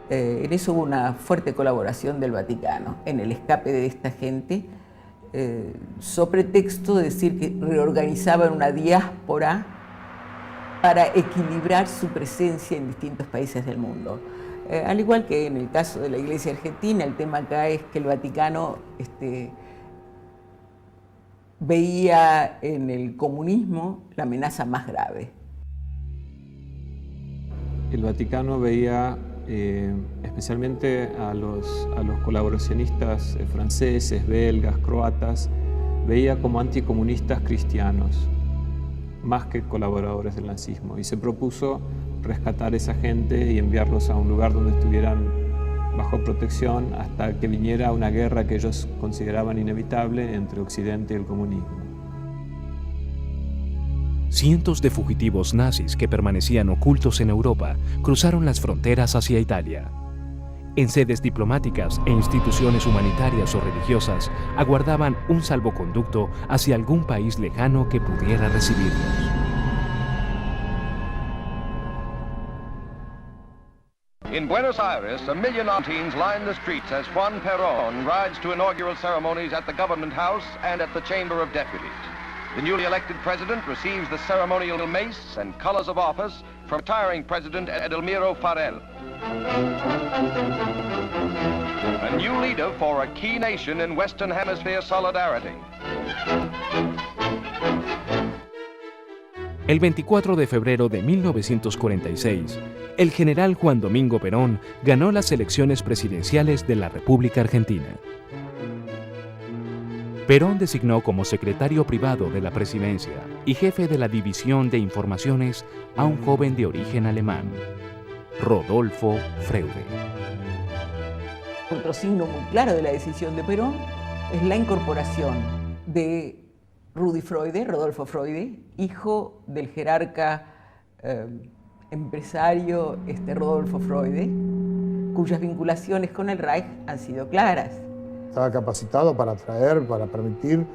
En eso hubo una fuerte colaboración del Vaticano en el escape de esta gente, sobre pretexto de decir que reorganizaban una diáspora para equilibrar su presencia en distintos países del mundo. Al igual que en el caso de la Iglesia Argentina, el tema acá es que el Vaticano veía en el comunismo la amenaza más grave. El Vaticano veía especialmente a los colaboracionistas franceses, belgas, croatas, veía como anticomunistas cristianos, más que colaboradores del nazismo, y se propuso rescatar a esa gente y enviarlos a un lugar donde estuvieran bajo protección hasta que viniera una guerra que ellos consideraban inevitable entre Occidente y el comunismo. Cientos de fugitivos nazis que permanecían ocultos en Europa cruzaron las fronteras hacia Italia. En sedes diplomáticas e instituciones humanitarias o religiosas aguardaban un salvoconducto hacia algún país lejano que pudiera recibirlos. In Buenos Aires, 1 million Argentines line the streets as Juan Perón rides to inaugural ceremonies at the Government House and at the Chamber of Deputies. The newly elected president receives the ceremonial mace and colors of office from retiring President Edelmiro Farrell. A new leader for a key nation in Western Hemisphere solidarity. El 24 de febrero de 1946, el general Juan Domingo Perón ganó las elecciones presidenciales de la República Argentina. Perón designó como secretario privado de la presidencia y jefe de la División de Informaciones a un joven de origen alemán, Rodolfo Freude. Otro signo muy claro de la decisión de Perón es la incorporación de Rudi Freude, Rodolfo Freude, hijo del jerarca empresario Rodolfo Freude, cuyas vinculaciones con el Reich han sido claras. Estaba capacitado para atraer, para permitir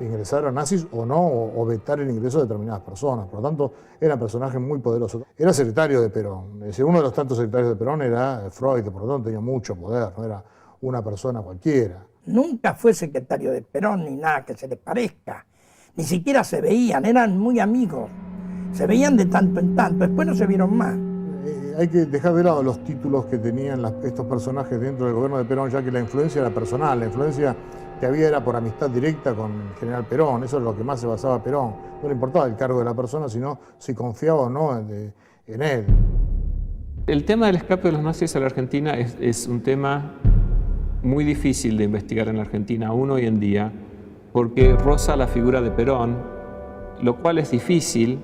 ingresar a nazis o no, o vetar el ingreso de determinadas personas. Por lo tanto, era un personaje muy poderoso. Era secretario de Perón. Uno de los tantos secretarios de Perón era Freud, por lo tanto tenía mucho poder, no era una persona cualquiera. Nunca fue secretario de Perón ni nada que se le parezca. Ni siquiera se veían, eran muy amigos. Se veían de tanto en tanto, después no se vieron más. Hay que dejar de lado los títulos que tenían estos personajes dentro del gobierno de Perón, ya que la influencia era personal, la influencia que había era por amistad directa con el general Perón, eso es lo que más se basaba Perón. No le importaba el cargo de la persona, sino si confiaba o no en él. El tema del escape de los nazis a la Argentina es un tema muy difícil de investigar en la Argentina aún hoy en día, porque roza la figura de Perón, lo cual es difícil,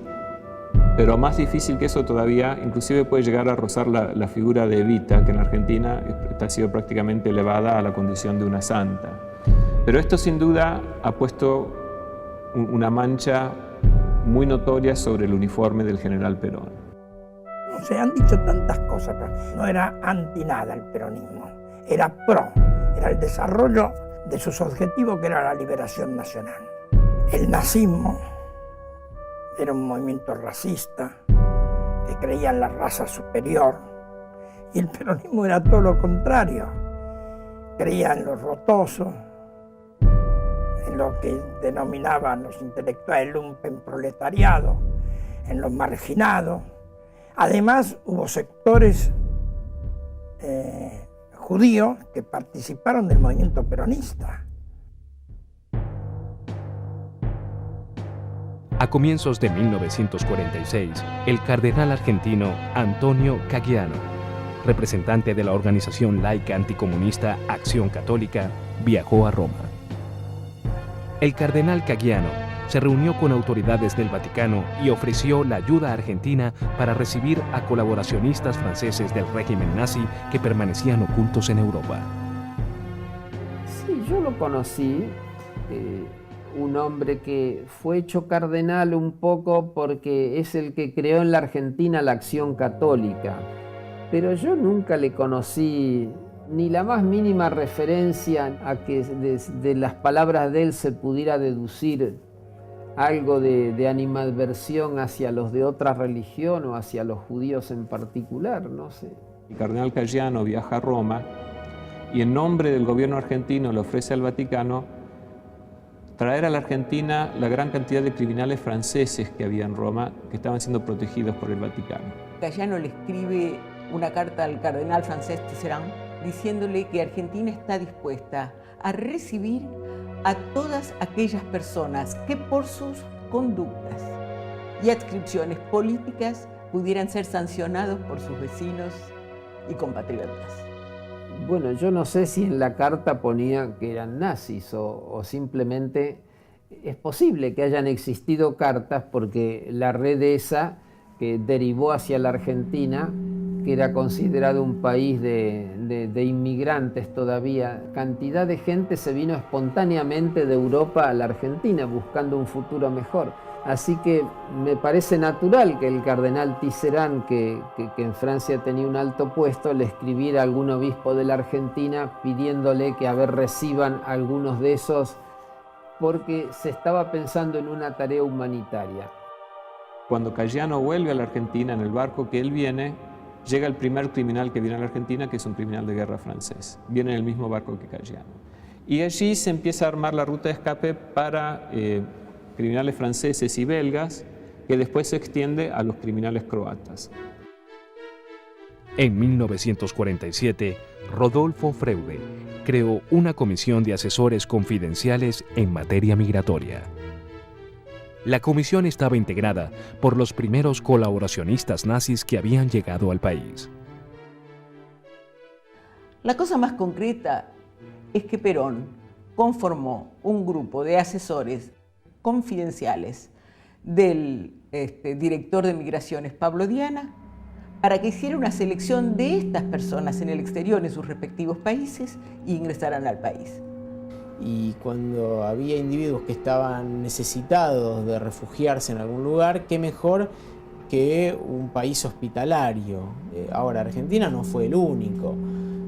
pero más difícil que eso todavía, inclusive puede llegar a rozar la figura de Evita, que en Argentina ha sido prácticamente elevada a la condición de una santa. Pero esto sin duda ha puesto una mancha muy notoria sobre el uniforme del general Perón. Se han dicho tantas cosas, pero no era anti nada el peronismo, era pro, era el desarrollo de sus objetivos, que era la liberación nacional. El nazismo era un movimiento racista que creía en la raza superior, y el peronismo era todo lo contrario. Creía en los rotosos, en lo que denominaban los intelectuales lumpenproletariado, en los marginados. Además, hubo sectores judíos que participaron del movimiento peronista. A comienzos de 1946, el cardenal argentino Antonio Caggiano, representante de la organización laica anticomunista Acción Católica, viajó a Roma. El cardenal Caggiano se reunió con autoridades del Vaticano y ofreció la ayuda argentina para recibir a colaboracionistas franceses del régimen nazi que permanecían ocultos en Europa. Sí, yo lo conocí, un hombre que fue hecho cardenal un poco porque es el que creó en la Argentina la Acción Católica, pero yo nunca le conocí ni la más mínima referencia a que de las palabras de él se pudiera deducir algo de animadversión hacia los de otra religión o hacia los judíos en particular, no sé. El cardenal Caggiano viaja a Roma y en nombre del gobierno argentino le ofrece al Vaticano traer a la Argentina la gran cantidad de criminales franceses que había en Roma que estaban siendo protegidos por el Vaticano. Caggiano le escribe una carta al cardenal francés Tisserand diciéndole que Argentina está dispuesta a recibir a todas aquellas personas que por sus conductas y adscripciones políticas pudieran ser sancionados por sus vecinos y compatriotas. Bueno, yo no sé si en la carta ponía que eran nazis o simplemente es posible que hayan existido cartas porque la red esa que derivó hacia la Argentina, que era considerado un país de inmigrantes todavía, cantidad de gente se vino espontáneamente de Europa a la Argentina buscando un futuro mejor. Así que me parece natural que el cardenal Tisserand, que en Francia tenía un alto puesto, le escribiera a algún obispo de la Argentina pidiéndole que reciban algunos de esos, porque se estaba pensando en una tarea humanitaria. Cuando Caggiano vuelve a la Argentina en el barco que él viene, llega el primer criminal que viene a la Argentina, que es un criminal de guerra francés. Viene en el mismo barco que Caggiano. Y allí se empieza a armar la ruta de escape para criminales franceses y belgas, que después se extiende a los criminales croatas. En 1947, Rodolfo Freude creó una comisión de asesores confidenciales en materia migratoria. La comisión estaba integrada por los primeros colaboracionistas nazis que habían llegado al país. La cosa más concreta es que Perón conformó un grupo de asesores confidenciales del director de Migraciones, Pablo Diana, para que hiciera una selección de estas personas en el exterior, en sus respectivos países, e ingresaran al país. Y cuando había individuos que estaban necesitados de refugiarse en algún lugar, qué mejor que un país hospitalario. Ahora, Argentina no fue el único.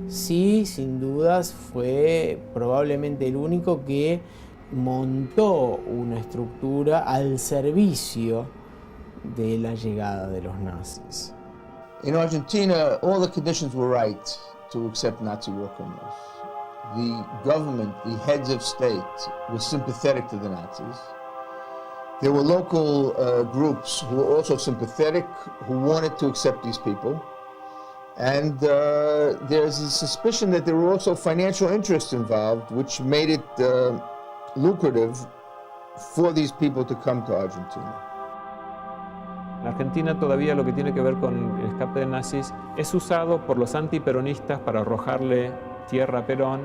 Sí, sin dudas, fue probablemente el único que montó una estructura al servicio de la llegada de los nazis. In Argentina, all the conditions were right to accept Nazi war criminals. The government, the heads of state, were sympathetic to the Nazis. There were local groups who were also sympathetic, who wanted to accept these people. And there's a suspicion that there were also financial interests involved, which made it lucrative for these people to come to Argentina. En Argentina todavía lo que tiene que ver con el escape de nazis es usado por los antiperonistas para arrojarle tierra a Perón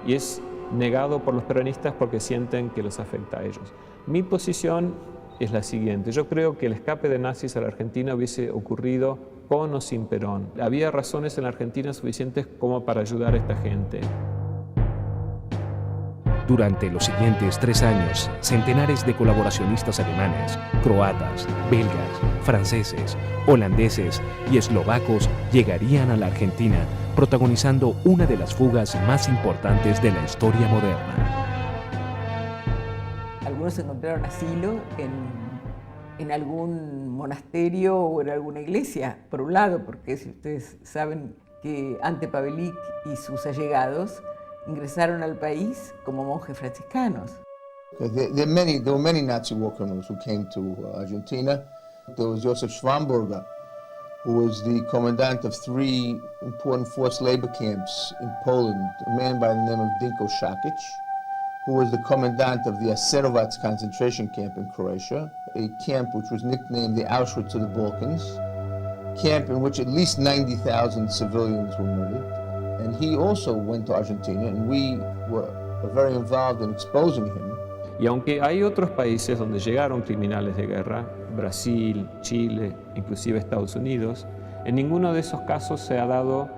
y es negado por los peronistas porque sienten que los afecta a ellos. Mi posición es la siguiente. Yo creo que el escape de nazis a la Argentina hubiese ocurrido con o sin Perón. Había razones en la Argentina suficientes como para ayudar a esta gente. Durante los siguientes 3 años, centenares de colaboracionistas alemanes, croatas, belgas, franceses, holandeses y eslovacos llegarían a la Argentina, protagonizando una de las fugas más importantes de la historia moderna. Algunos encontraron asilo en algún monasterio o en alguna iglesia, por un lado, porque si ustedes saben que Ante Pavelic y sus allegados ingresaron al país como monjes franciscanos. There were many Nazi war criminals who came to Argentina. There was Josef Schwamberger, who was the commandant of 3 important forced labor camps in Poland, a man by the name of Dinko Šakic, who was the commandant of the Jasenovac concentration camp in Croatia, a camp which was nicknamed the Auschwitz of the Balkans, camp in which at least 90,000 civilians were murdered. And he also went to Argentina, and we were very involved in exposing him. Y aunque hay otros países donde llegaron criminales de guerra, Brasil, Chile, inclusive Estados Unidos, en ninguno de esos casos se ha dado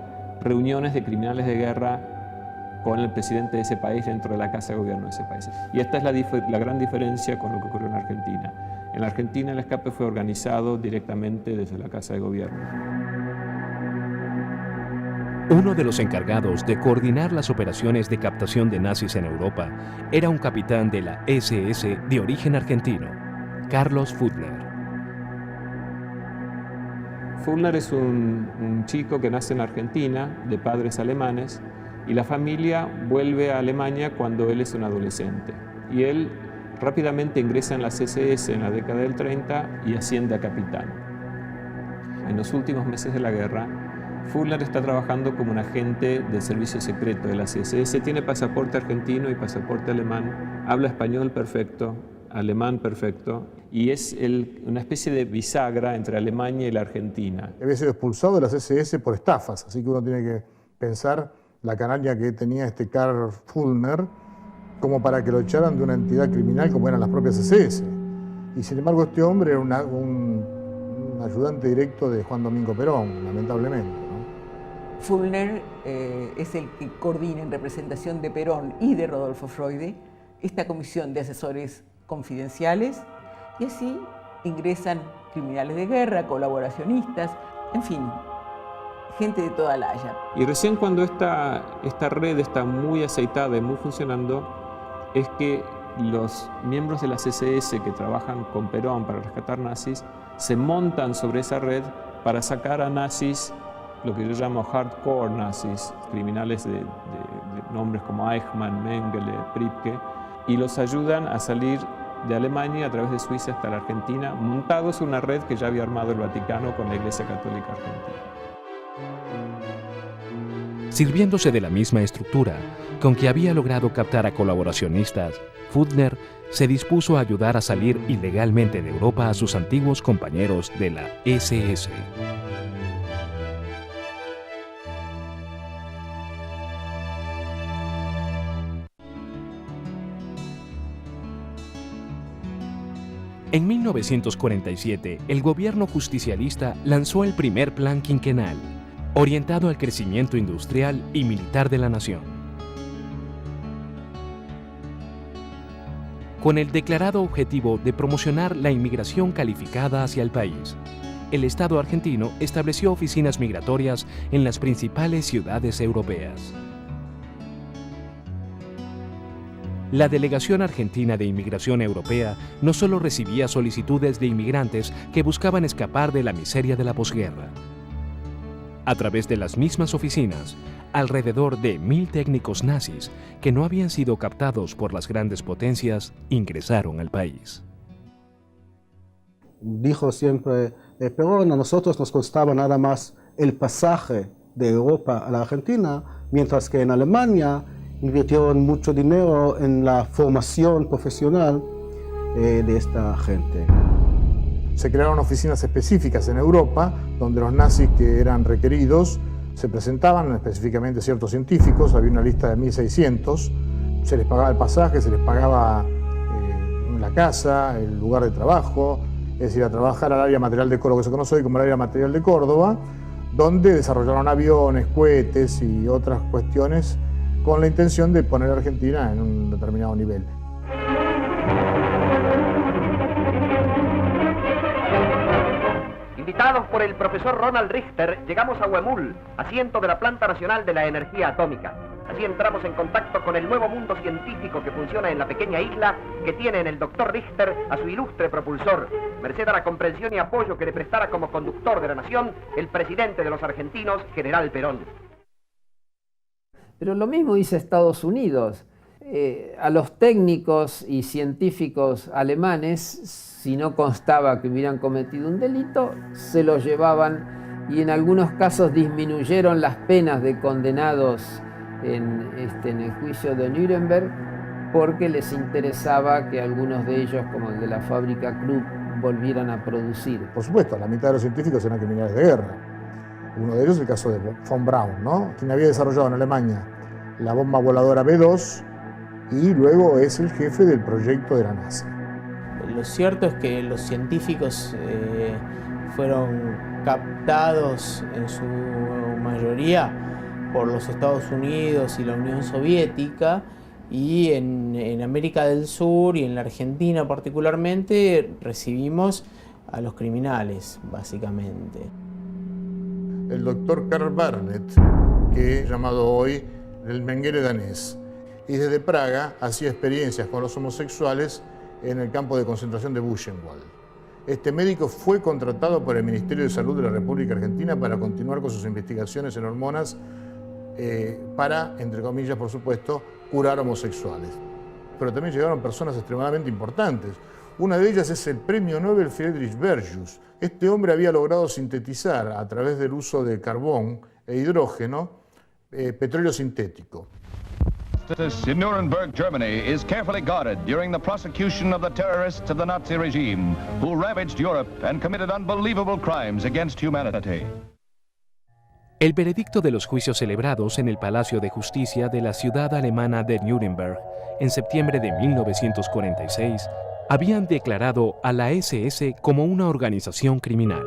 reuniones de criminales de guerra con el presidente de ese país dentro de la Casa de Gobierno de ese país. Y esta es la gran diferencia con lo que ocurrió en Argentina. En la Argentina el escape fue organizado directamente desde la Casa de Gobierno. Uno de los encargados de coordinar las operaciones de captación de nazis en Europa era un capitán de la SS de origen argentino, Carlos Futtner. Futtner es un chico que nace en Argentina, de padres alemanes, y la familia vuelve a Alemania cuando él es un adolescente. Y él rápidamente ingresa en la CSS en la década del 30 y asciende a capitán. En los últimos meses de la guerra, Futtner está trabajando como un agente del servicio secreto de la CSS. Tiene pasaporte argentino y pasaporte alemán, habla español perfecto, alemán perfecto, y es una especie de bisagra entre Alemania y la Argentina. Había sido expulsado de la CSS por estafas, así que uno tiene que pensar la canalla que tenía este Karl Futtner como para que lo echaran de una entidad criminal como eran las propias CSS. Y sin embargo este hombre era un ayudante directo de Juan Domingo Perón, lamentablemente, ¿no? Futtner es el que coordina en representación de Perón y de Rodolfo Freude esta comisión de asesores confidenciales, y así ingresan criminales de guerra, colaboracionistas, en fin, gente de toda la haya. Y recién cuando esta red está muy aceitada y muy funcionando, es que los miembros de la CSS que trabajan con Perón para rescatar nazis se montan sobre esa red para sacar a nazis, lo que yo llamo hardcore nazis, criminales de nombres como Eichmann, Mengele, Pripke, y los ayudan a salir de Alemania a través de Suiza hasta la Argentina, montados en una red que ya había armado el Vaticano con la Iglesia Católica Argentina. Sirviéndose de la misma estructura con que había logrado captar a colaboracionistas, Futtner se dispuso a ayudar a salir ilegalmente de Europa a sus antiguos compañeros de la SS. En 1947, el gobierno justicialista lanzó el primer plan quinquenal, orientado al crecimiento industrial y militar de la nación. Con el declarado objetivo de promocionar la inmigración calificada hacia el país, el Estado argentino estableció oficinas migratorias en las principales ciudades europeas. La Delegación Argentina de Inmigración Europea no solo recibía solicitudes de inmigrantes que buscaban escapar de la miseria de la posguerra. A través de las mismas oficinas, alrededor de 1000 técnicos nazis que no habían sido captados por las grandes potencias ingresaron al país. Dijo siempre Perón, a nosotros nos costaba nada más el pasaje de Europa a la Argentina, mientras que en Alemania invirtieron mucho dinero en la formación profesional de esta gente. Se crearon oficinas específicas en Europa, donde los nazis que eran requeridos se presentaban, específicamente ciertos científicos, había una lista de 1600, se les pagaba el pasaje, se les pagaba la casa, el lugar de trabajo, es decir, a trabajar al área material de Córdoba, que se conoce hoy como el área material de Córdoba, donde desarrollaron aviones, cohetes y otras cuestiones con la intención de poner a Argentina en un determinado nivel. Invitados por el profesor Ronald Richter, llegamos a Huemul, asiento de la Planta Nacional de la Energía Atómica. Así entramos en contacto con el nuevo mundo científico que funciona en la pequeña isla que tiene en el doctor Richter a su ilustre propulsor, merced a la comprensión y apoyo que le prestara como conductor de la nación el presidente de los argentinos, General Perón. Pero lo mismo hizo Estados Unidos. A los técnicos y científicos alemanes, si no constaba que hubieran cometido un delito, se los llevaban y en algunos casos disminuyeron las penas de condenados en el juicio de Nuremberg porque les interesaba que algunos de ellos, como el de la fábrica Krupp, volvieran a producir. Por supuesto, la mitad de los científicos eran criminales de guerra. Uno de ellos es el caso de von Braun, ¿no? Quien había desarrollado en Alemania la bomba voladora B-2 y luego es el jefe del proyecto de la NASA. Lo cierto es que los científicos fueron captados en su mayoría por los Estados Unidos y la Unión Soviética, y en América del Sur y en la Argentina particularmente recibimos a los criminales, básicamente. El doctor Karl Barnett, que es llamado hoy el Mengele danés, y desde Praga hacía experiencias con los homosexuales en el campo de concentración de Buchenwald. Este médico fue contratado por el Ministerio de Salud de la República Argentina para continuar con sus investigaciones en hormonas para, entre comillas, por supuesto, curar homosexuales. Pero también llegaron personas extremadamente importantes. Una de ellas es el premio Nobel Friedrich Bergius. Este hombre había logrado sintetizar, a través del uso de carbón e hidrógeno, petróleo sintético. Justice in Nuremberg, Germany, is carefully guarded during the prosecution of the terrorists of the Nazi regime, who ravaged Europe and committed unbelievable crimes against humanity. El veredicto de los juicios celebrados en el Palacio de Justicia de la ciudad alemana de Nuremberg en septiembre de 1946 habían declarado a la SS como una organización criminal.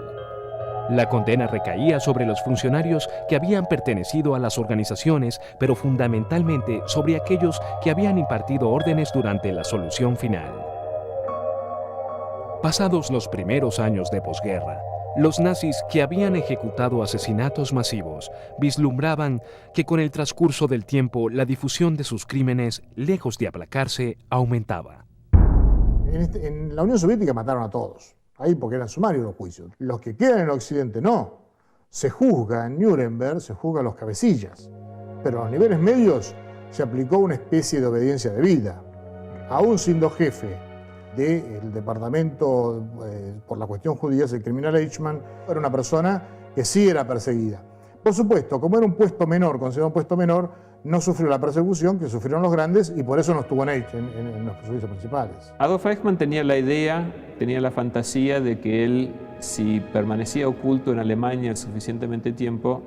La condena recaía sobre los funcionarios que habían pertenecido a las organizaciones, pero fundamentalmente sobre aquellos que habían impartido órdenes durante la solución final. Pasados los primeros años de posguerra, los nazis, que habían ejecutado asesinatos masivos, vislumbraban que con el transcurso del tiempo la difusión de sus crímenes, lejos de aplacarse, aumentaba. En la Unión Soviética mataron a todos. Ahí porque eran sumarios los juicios. Los que quedan en Occidente no. Se juzga en Nuremberg, se juzga a los cabecillas. Pero a los niveles medios se aplicó una especie de obediencia debida. Aún siendo jefe del departamento por la cuestión judía, el criminal Eichmann, era una persona que sí era perseguida. Por supuesto, como era un puesto menor, considerado un puesto menor, no sufrió la persecución que sufrieron los grandes y por eso no estuvo en los servicios principales. Adolf Eichmann tenía la idea, tenía la fantasía de que él, si permanecía oculto en Alemania el suficientemente tiempo,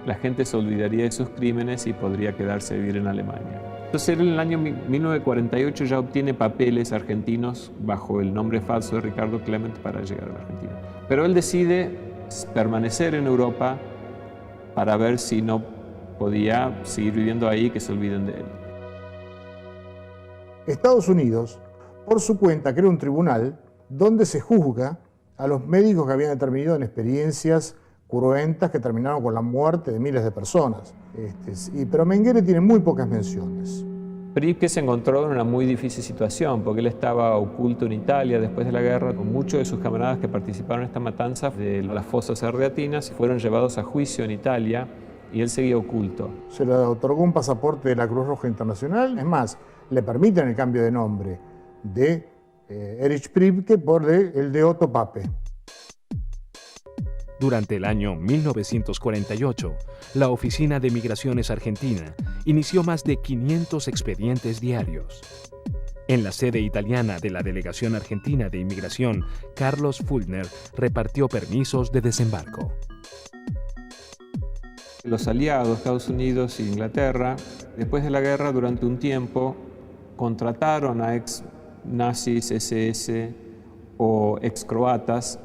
la gente se olvidaría de sus crímenes y podría quedarse a vivir en Alemania. Entonces él en el año 1948 ya obtiene papeles argentinos bajo el nombre falso de Ricardo Klement para llegar a la Argentina. Pero él decide permanecer en Europa para ver si no podía seguir viviendo ahí, que se olviden de él. Estados Unidos, por su cuenta, crea un tribunal donde se juzga a los médicos que habían intervenido en experiencias cruentas que terminaron con la muerte de miles de personas. Pero Mengele tiene muy pocas menciones. Priebke se encontró en una muy difícil situación porque él estaba oculto en Italia después de la guerra con muchos de sus camaradas que participaron en esta matanza de las fosas ardeatinas y fueron llevados a juicio en Italia y él seguía oculto. Se le otorgó un pasaporte de la Cruz Roja Internacional, es más, le permiten el cambio de nombre de Erich Priebke por el de Otto Pape. Durante el año 1948, la Oficina de Migraciones Argentina inició más de 500 expedientes diarios. En la sede italiana de la Delegación Argentina de Inmigración, Carlos Fulner repartió permisos de desembarco. Los aliados, Estados Unidos e Inglaterra, después de la guerra, durante un tiempo, contrataron a ex nazis, SS o ex croatas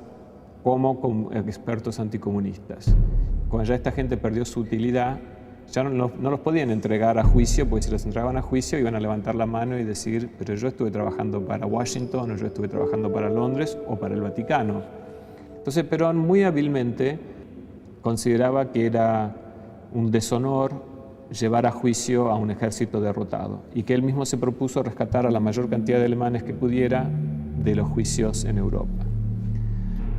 como expertos anticomunistas. Cuando ya esta gente perdió su utilidad, ya no los podían entregar a juicio, porque si los entregaban a juicio iban a levantar la mano y decir, pero yo estuve trabajando para Washington, o yo estuve trabajando para Londres o para el Vaticano. Entonces Perón muy hábilmente consideraba que era un deshonor llevar a juicio a un ejército derrotado y que él mismo se propuso rescatar a la mayor cantidad de alemanes que pudiera de los juicios en Europa.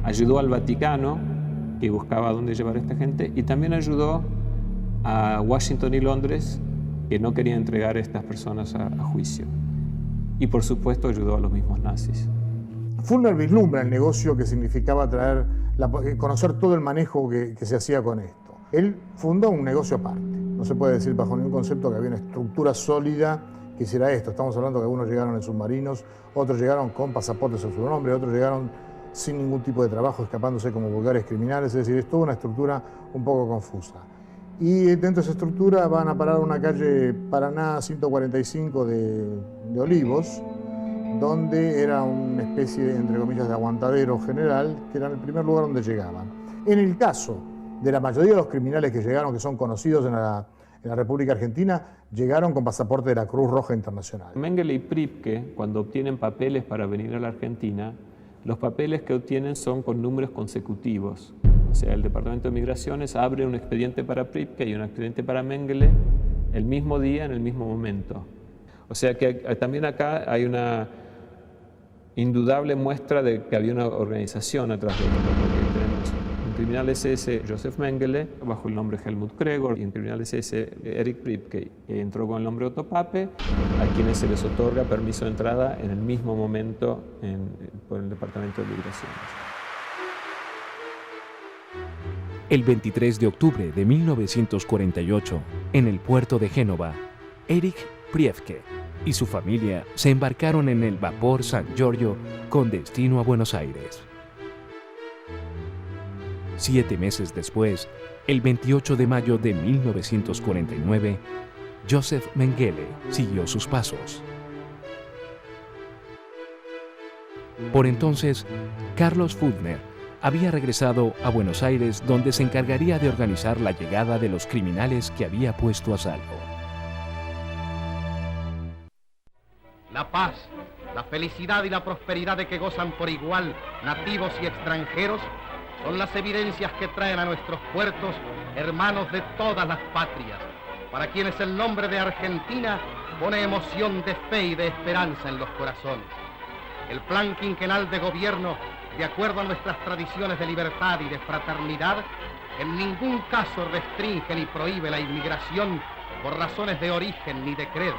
Ayudó al Vaticano, que buscaba a dónde llevar a esta gente, y también ayudó a Washington y Londres, que no querían entregar a estas personas a juicio. Y por supuesto ayudó a los mismos nazis. Fulner vislumbra el negocio que significaba conocer todo el manejo que se hacía con esto. Él fundó un negocio aparte. No se puede decir bajo ningún concepto que había una estructura sólida que hiciera esto. Estamos hablando que algunos llegaron en submarinos, otros llegaron con pasaportes en su nombre, otros llegaron sin ningún tipo de trabajo, escapándose como vulgares criminales. Es decir, es toda una estructura un poco confusa. Y dentro de esa estructura van a parar una calle Paraná 145 de Olivos, donde era una especie, entre comillas, de aguantadero general, que era el primer lugar donde llegaban. En el caso de la mayoría de los criminales que llegaron, que son conocidos en la República Argentina, llegaron con pasaporte de la Cruz Roja Internacional. Mengele y Priebke, cuando obtienen papeles para venir a la Argentina, los papeles que obtienen son con números consecutivos. O sea, el Departamento de Migraciones abre un expediente para Priebke y un expediente para Mengele el mismo día, en el mismo momento. O sea que también acá hay una indudable muestra de que había una organización atrás de esto, porque tenemos un criminal SS, Josef Mengele, bajo el nombre Helmut Gregor, y un criminal SS, Erich Priebke, que entró con el nombre Otto Pape, a quienes se les otorga permiso de entrada en el mismo momento por el Departamento de Migraciones. El 23 de octubre de 1948, en el puerto de Génova, Erich Priebke y su familia se embarcaron en el vapor San Giorgio con destino a Buenos Aires. 7 meses después, el 28 de mayo de 1949, Josef Mengele siguió sus pasos. Por entonces, Carlos Fultner había regresado a Buenos Aires, donde se encargaría de organizar la llegada de los criminales que había puesto a salvo. La paz, la felicidad y la prosperidad de que gozan por igual nativos y extranjeros son las evidencias que traen a nuestros puertos hermanos de todas las patrias, para quienes el nombre de Argentina pone emoción de fe y de esperanza en los corazones. El plan quinquenal de gobierno, de acuerdo a nuestras tradiciones de libertad y de fraternidad, en ningún caso restringe ni prohíbe la inmigración por razones de origen ni de credos,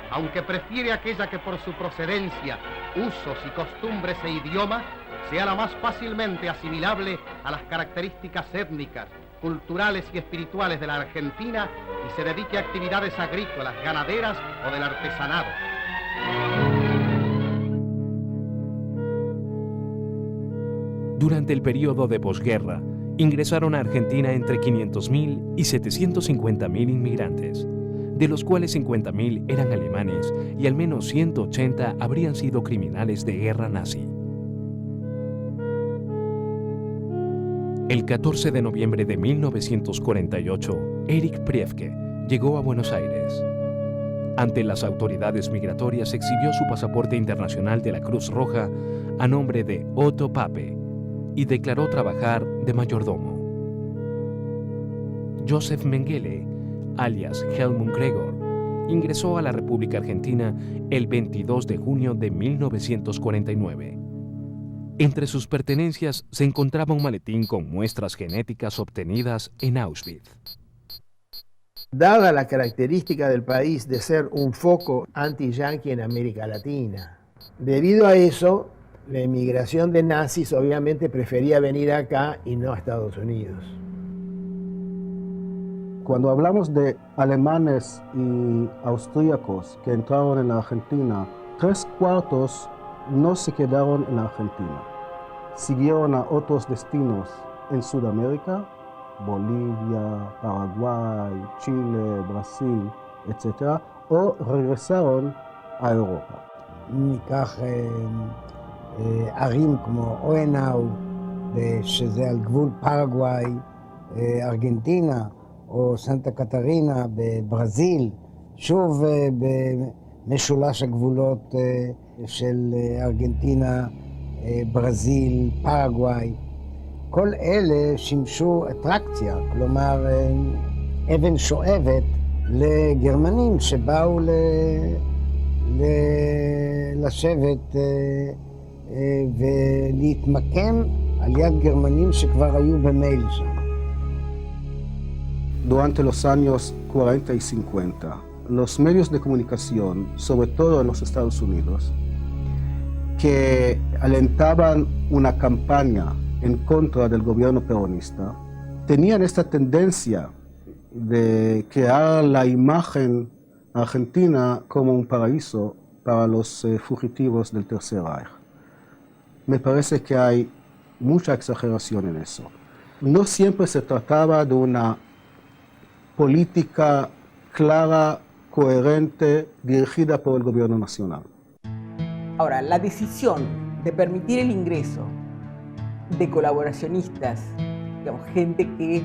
aunque prefiere aquella que por su procedencia, usos y costumbres e idioma sea la más fácilmente asimilable a las características étnicas, culturales y espirituales de la Argentina y se dedique a actividades agrícolas, ganaderas o del artesanado. Durante el periodo de posguerra, ingresaron a Argentina entre 500.000 y 750.000 inmigrantes, de los cuales 50.000 eran alemanes y al menos 180 habrían sido criminales de guerra nazi. El 14 de noviembre de 1948, Erich Priebke llegó a Buenos Aires. Ante las autoridades migratorias exhibió su pasaporte internacional de la Cruz Roja a nombre de Otto Pape y declaró trabajar de mayordomo. Josef Mengele, alias Helmut Gregor, ingresó a la República Argentina el 22 de junio de 1949. Entre sus pertenencias se encontraba un maletín con muestras genéticas obtenidas en Auschwitz. Dada la característica del país de ser un foco anti-yanqui en América Latina, debido a eso, la emigración de nazis obviamente prefería venir acá y no a Estados Unidos. Cuando hablamos de alemanes y austríacos que entraron en la Argentina, 3/4 no se quedaron en la Argentina. Siguieron a otros destinos en Sudamérica, Bolivia, Paraguay, Chile, Brasil, etc. o regresaron a Europa. ערים כמו אוהנאו, שזה על גבול פרגוואי, ארגנטינה, או סנטה קטרינה בברזיל, שוב במשולש הגבולות של ארגנטינה, ברזיל, פרגוואי. כל אלה שימשו אטרקציה, כלומר אבן שואבת לגרמנים שבאו לשבת ולהתמקם על יד גרמנים שכבר היו במייל שם. Durante los años 40 y 50, los medios de comunicación, sobre todo en los Estados Unidos, que alentaban una campaña en contra del gobierno peronista, tenían esta tendencia de crear la imagen argentina como un paraíso para los fugitivos del Tercer Reich. Me parece que hay mucha exageración en eso. No siempre se trataba de una política clara, coherente, dirigida por el gobierno nacional. Ahora, la decisión de permitir el ingreso de colaboracionistas, digamos, gente que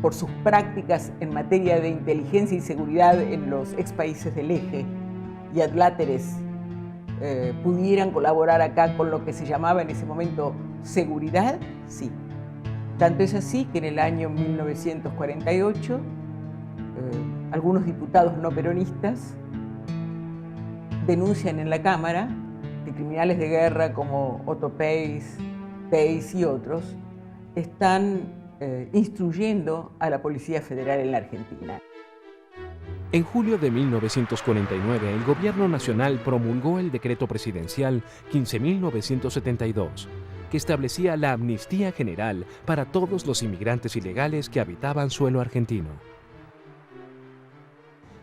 por sus prácticas en materia de inteligencia y seguridad en los ex países del eje y adláteres pudieran colaborar acá con lo que se llamaba en ese momento seguridad, sí. Tanto es así que en el año 1948 algunos diputados no peronistas denuncian en la Cámara anticriminales de guerra como Otto Pace y otros, están instruyendo a la Policía Federal en la Argentina. En julio de 1949, el Gobierno Nacional promulgó el Decreto Presidencial 15.972, que establecía la amnistía general para todos los inmigrantes ilegales que habitaban suelo argentino.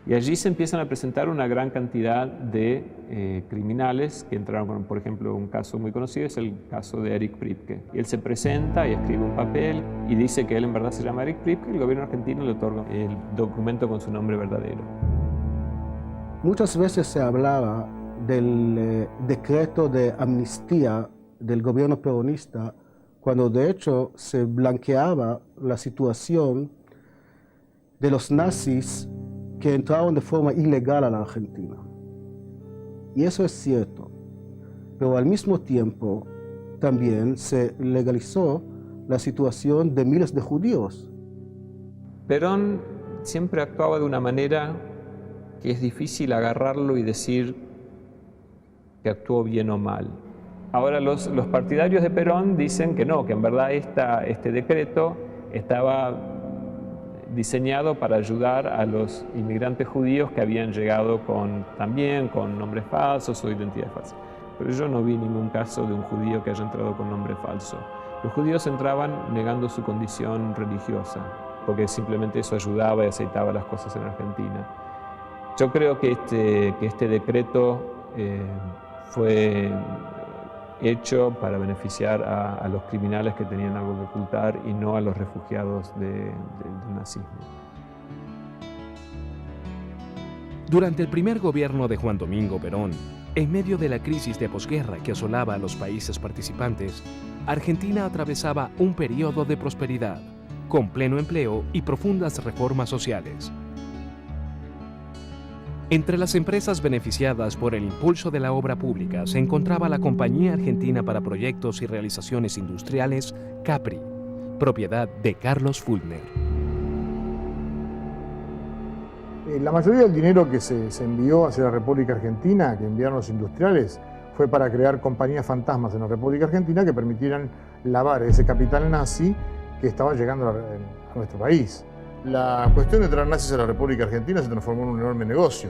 Y allí se empiezan a presentar una gran cantidad de criminales que entraron, por ejemplo, un caso muy conocido es el caso de Erich Priebke. Y él se presenta y escribe un papel y dice que él en verdad se llama Erich Priebke y el gobierno argentino le otorga el documento con su nombre verdadero. Muchas veces se hablaba del decreto de amnistía del gobierno peronista, cuando de hecho se blanqueaba la situación de los nazis que entraron de forma ilegal a la Argentina. Y eso es cierto, pero al mismo tiempo también se legalizó la situación de miles de judíos. Perón siempre actuaba de una manera que es difícil agarrarlo y decir que actuó bien o mal. Ahora los partidarios de Perón dicen que no, que en verdad este decreto estaba diseñado para ayudar a los inmigrantes judíos que habían llegado también con nombres falsos o identidades falsas. Pero yo no vi ningún caso de un judío que haya entrado con nombre falso. Los judíos entraban negando su condición religiosa, porque simplemente eso ayudaba y aceitaba las cosas en Argentina. Yo creo que este decreto fue hecho para beneficiar a los criminales que tenían algo que ocultar y no a los refugiados del nazismo. Durante el primer gobierno de Juan Domingo Perón, en medio de la crisis de posguerra que asolaba a los países participantes, Argentina atravesaba un periodo de prosperidad, con pleno empleo y profundas reformas sociales. Entre las empresas beneficiadas por el impulso de la obra pública se encontraba la Compañía Argentina para Proyectos y Realizaciones Industriales, Capri, propiedad de Carlos Fulner. La mayoría del dinero que se envió hacia la República Argentina, que enviaron los industriales, fue para crear compañías fantasmas en la República Argentina que permitieran lavar ese capital nazi que estaba llegando a nuestro país. La cuestión de traer nazis a la República Argentina se transformó en un enorme negocio.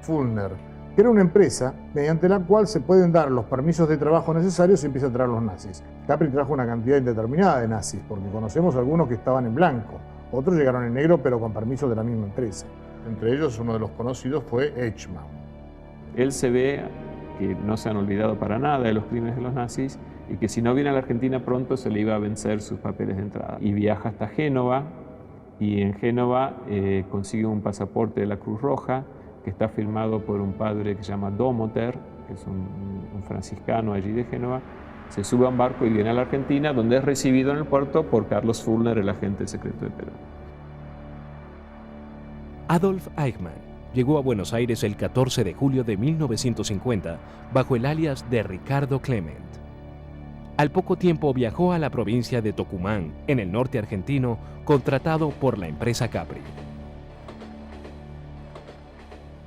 Fulner era una empresa mediante la cual se pueden dar los permisos de trabajo necesarios y empieza a traer los nazis. Capri trajo una cantidad indeterminada de nazis, porque conocemos algunos que estaban en blanco, otros llegaron en negro pero con permiso de la misma empresa. Entre ellos, uno de los conocidos fue Eichmann. Él se ve que no se han olvidado para nada de los crímenes de los nazis y que si no viene a la Argentina pronto se le iba a vencer sus papeles de entrada. Y viaja hasta Génova, y en Génova consigue un pasaporte de la Cruz Roja que está firmado por un padre que se llama Domoter, que es un franciscano allí de Génova. Se sube a un barco y viene a la Argentina, donde es recibido en el puerto por Carlos Fulner, el agente secreto de Perón. Adolf Eichmann llegó a Buenos Aires el 14 de julio de 1950 bajo el alias de Ricardo Clement. Al poco tiempo viajó a la provincia de Tucumán, en el norte argentino, contratado por la empresa Capri.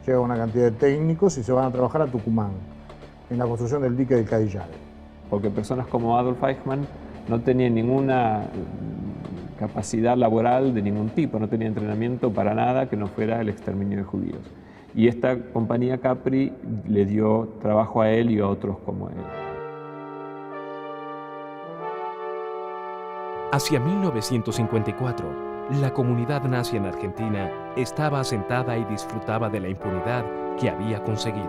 Llega una cantidad de técnicos y se van a trabajar a Tucumán, en la construcción del dique del Cadillal. Porque personas como Adolf Eichmann no tenían ninguna capacidad laboral de ningún tipo, no tenía entrenamiento para nada que no fuera el exterminio de judíos. Y esta compañía Capri le dio trabajo a él y a otros como él. Hacia 1954, la comunidad nazi en Argentina estaba asentada y disfrutaba de la impunidad que había conseguido.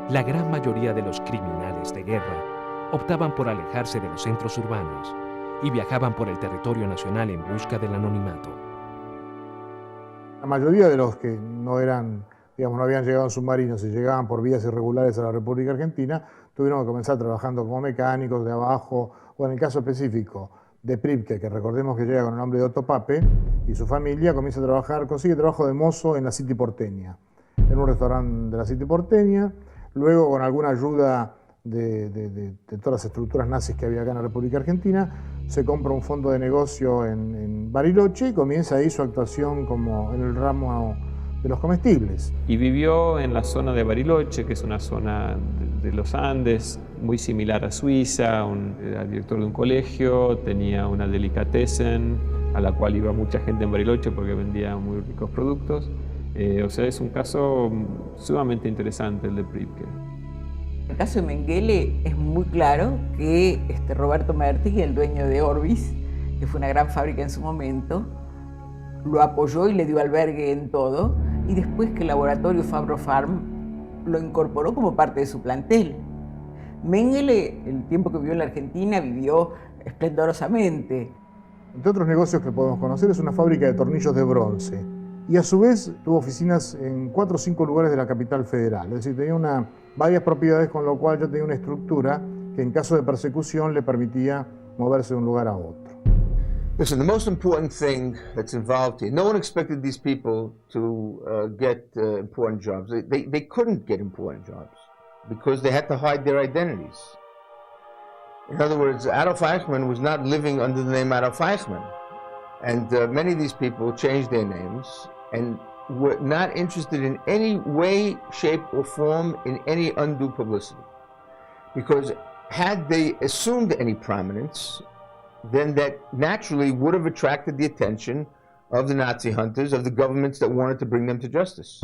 La gran mayoría de los criminales de guerra optaban por alejarse de los centros urbanos y viajaban por el territorio nacional en busca del anonimato. La mayoría de los que no habían llegado en submarinos y llegaban por vías irregulares a la República Argentina, tuvieron que comenzar trabajando como mecánicos de abajo, o en el caso específico de Priebke, que recordemos que llega con el nombre de Otto Pape, y su familia comienza a trabajar, consigue trabajo de mozo en la City porteña, en un restaurante de la City porteña, luego con alguna ayuda de todas las estructuras nazis que había acá en la República Argentina, se compra un fondo de negocio en Bariloche y comienza ahí su actuación como en el ramo de los comestibles. Y vivió en la zona de Bariloche, que es una zona de los Andes, muy similar a Suiza, era director de un colegio, tenía una delicatessen a la cual iba mucha gente en Bariloche porque vendía muy ricos productos. O sea, es un caso sumamente interesante el de Pripke. En el caso de Mengele es muy claro que Roberto Mertig, el dueño de Orbis, que fue una gran fábrica en su momento, lo apoyó y le dio albergue en todo, y después que el laboratorio Fabrofarm lo incorporó como parte de su plantel. Mengele, el tiempo que vivió en la Argentina, vivió esplendorosamente. Entre otros negocios que podemos conocer es una fábrica de tornillos de bronce, y a su vez tuvo oficinas en 4 o 5 lugares de la capital federal, es decir, tenía varias propiedades, con lo cual ya tenía una estructura que en caso de persecución le permitía moverse de un lugar a otro. Listen, the most important thing that's involved here, no one expected these people to get important jobs. They couldn't get important jobs because they had to hide their identities. In other words, Adolf Eichmann was not living under the name Adolf Eichmann. And many of these people changed their names and were not interested in any way, shape, or form in any undue publicity. Because had they assumed any prominence, then that naturally would have attracted the attention of the Nazi hunters, of the governments that wanted to bring them to justice.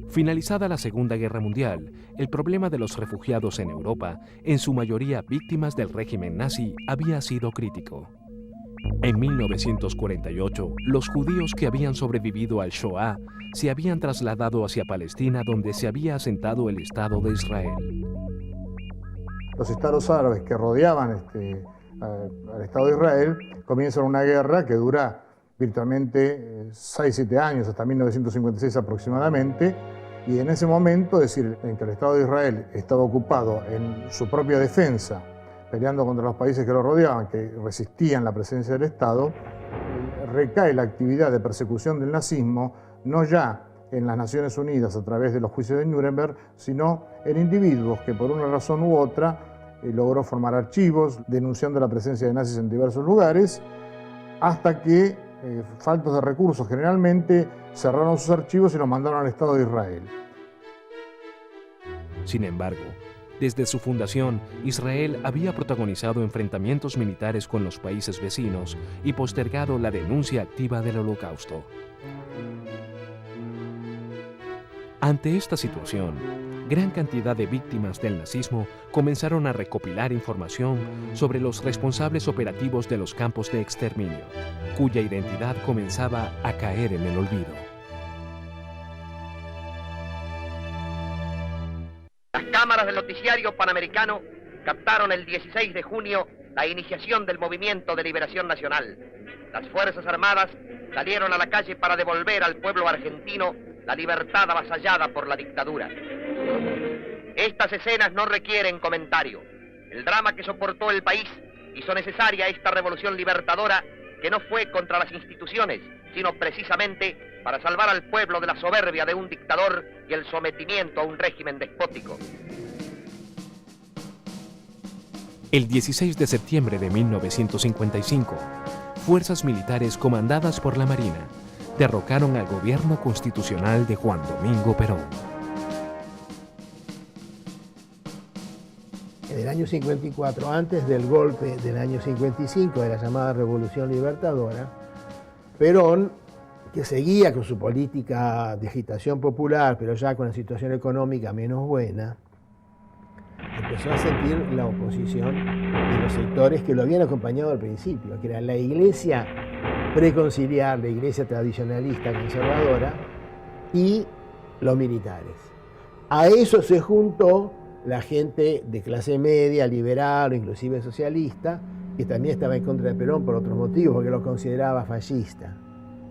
Finalizada la Segunda Guerra Mundial, el problema de los refugiados en Europa, en su mayoría víctimas del régimen nazi, había sido crítico. En 1948, los judíos que habían sobrevivido al Shoah se habían trasladado hacia Palestina, donde se había asentado el Estado de Israel. Los estados árabes que rodeaban al Estado de Israel comienzan una guerra que dura virtualmente 6-7 años, hasta 1956 aproximadamente, y en ese momento, es decir, en que el Estado de Israel estaba ocupado en su propia defensa, peleando contra los países que lo rodeaban, que resistían la presencia del Estado, recae la actividad de persecución del nazismo, no ya en las Naciones Unidas a través de los juicios de Nuremberg, sino en individuos que por una razón u otra logró formar archivos denunciando la presencia de nazis en diversos lugares, hasta que, faltos de recursos generalmente, cerraron sus archivos y los mandaron al Estado de Israel. Sin embargo, desde su fundación, Israel había protagonizado enfrentamientos militares con los países vecinos y postergado la denuncia activa del Holocausto. Ante esta situación, gran cantidad de víctimas del nazismo comenzaron a recopilar información sobre los responsables operativos de los campos de exterminio, cuya identidad comenzaba a caer en el olvido. Las cámaras del noticiario panamericano captaron el 16 de junio la iniciación del Movimiento de Liberación Nacional. Las Fuerzas Armadas salieron a la calle para devolver al pueblo argentino la libertad avasallada por la dictadura. Estas escenas no requieren comentario. El drama que soportó el país hizo necesaria esta revolución libertadora, que no fue contra las instituciones, sino precisamente para salvar al pueblo de la soberbia de un dictador y el sometimiento a un régimen despótico. El 16 de septiembre de 1955, fuerzas militares comandadas por la Marina derrocaron al gobierno constitucional de Juan Domingo Perón. En el año 54, antes del golpe del año 55, de la llamada Revolución Libertadora, Perón, que seguía con su política de agitación popular, pero ya con la situación económica menos buena, empezó a sentir la oposición de los sectores que lo habían acompañado al principio, que era la iglesia preconciliar, la iglesia tradicionalista conservadora, y los militares. A eso se juntó la gente de clase media, liberal o inclusive socialista, que también estaba en contra de Perón por otros motivos, porque lo consideraba fascista.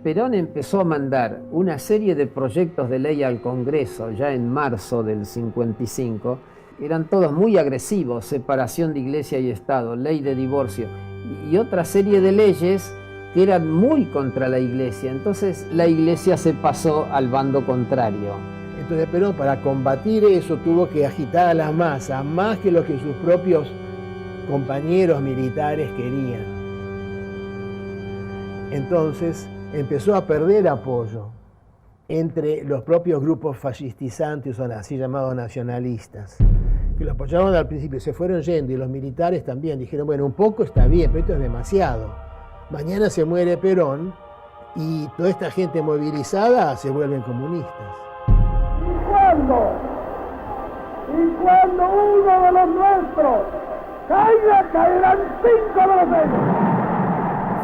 Perón empezó a mandar una serie de proyectos de ley al Congreso ya en marzo del 55, eran todos muy agresivos: separación de iglesia y Estado, ley de divorcio y otra serie de leyes que eran muy contra la iglesia. Entonces la iglesia se pasó al bando contrario. Entonces Perón, para combatir eso, tuvo que agitar a las masas, más que lo que sus propios compañeros militares querían. Entonces empezó a perder apoyo entre los propios grupos fascistizantes o así llamados nacionalistas, que lo apoyaron al principio, se fueron yendo, y los militares también dijeron, bueno, un poco está bien, pero esto es demasiado. Mañana se muere Perón y toda esta gente movilizada se vuelven comunistas. Y cuando uno de los nuestros caiga, caerán 5 de los ellos.